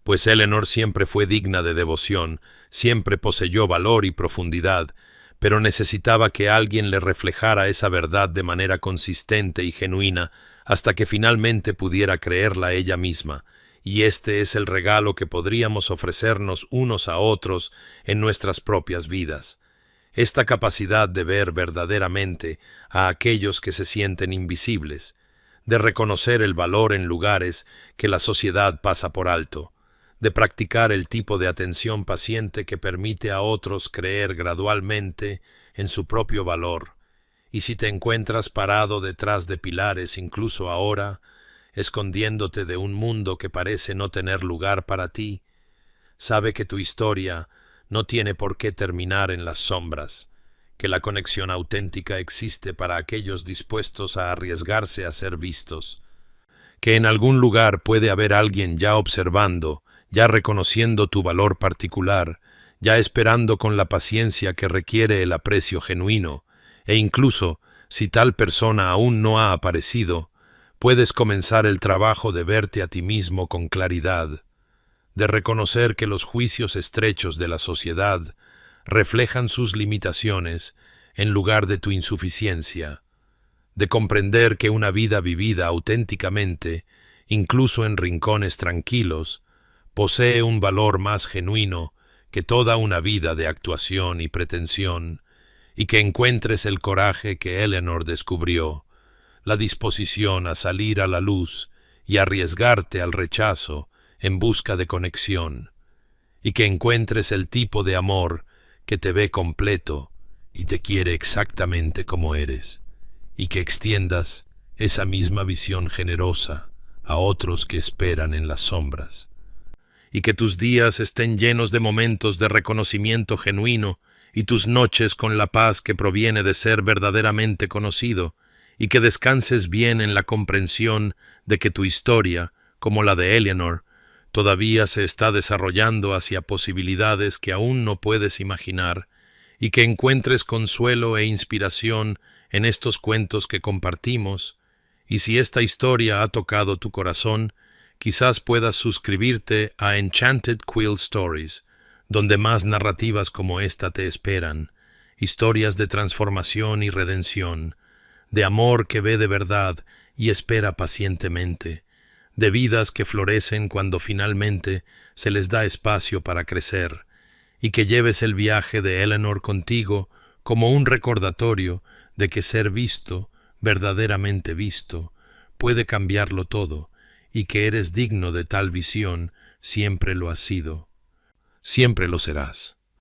Pues Eleanor siempre fue digna de devoción, siempre poseyó valor y profundidad, pero necesitaba que alguien le reflejara esa verdad de manera consistente y genuina hasta que finalmente pudiera creerla ella misma, y este es el regalo que podríamos ofrecernos unos a otros en nuestras propias vidas. Esta capacidad de ver verdaderamente a aquellos que se sienten invisibles, de reconocer el valor en lugares que la sociedad pasa por alto, de practicar el tipo de atención paciente que permite a otros creer gradualmente en su propio valor. Y si te encuentras parado detrás de pilares incluso ahora, escondiéndote de un mundo que parece no tener lugar para ti, sabe que tu historia no tiene por qué terminar en las sombras, que la conexión auténtica existe para aquellos dispuestos a arriesgarse a ser vistos, que en algún lugar puede haber alguien ya observando, ya reconociendo tu valor particular, ya esperando con la paciencia que requiere el aprecio genuino, e incluso, si tal persona aún no ha aparecido, puedes comenzar el trabajo de verte a ti mismo con claridad, de reconocer que los juicios estrechos de la sociedad reflejan sus limitaciones en lugar de tu insuficiencia, de comprender que una vida vivida auténticamente, incluso en rincones tranquilos, posee un valor más genuino que toda una vida de actuación y pretensión, y que encuentres el coraje que Eleanor descubrió, la disposición a salir a la luz y arriesgarte al rechazo en busca de conexión, y que encuentres el tipo de amor que te ve completo y te quiere exactamente como eres, y que extiendas esa misma visión generosa a otros que esperan en las sombras. Y que tus días estén llenos de momentos de reconocimiento genuino y tus noches con la paz que proviene de ser verdaderamente conocido, y que descanses bien en la comprensión de que tu historia, como la de Eleanor, todavía se está desarrollando hacia posibilidades que aún no puedes imaginar, y que encuentres consuelo e inspiración en estos cuentos que compartimos, y si esta historia ha tocado tu corazón, quizás puedas suscribirte a Enchanted Quill Stories, donde más narrativas como esta te esperan, historias de transformación y redención, de amor que ve de verdad y espera pacientemente, de vidas que florecen cuando finalmente se les da espacio para crecer, y que lleves el viaje de Eleanor contigo como un recordatorio de que ser visto, verdaderamente visto, puede cambiarlo todo, y que eres digno de tal visión, siempre lo has sido. Siempre lo serás.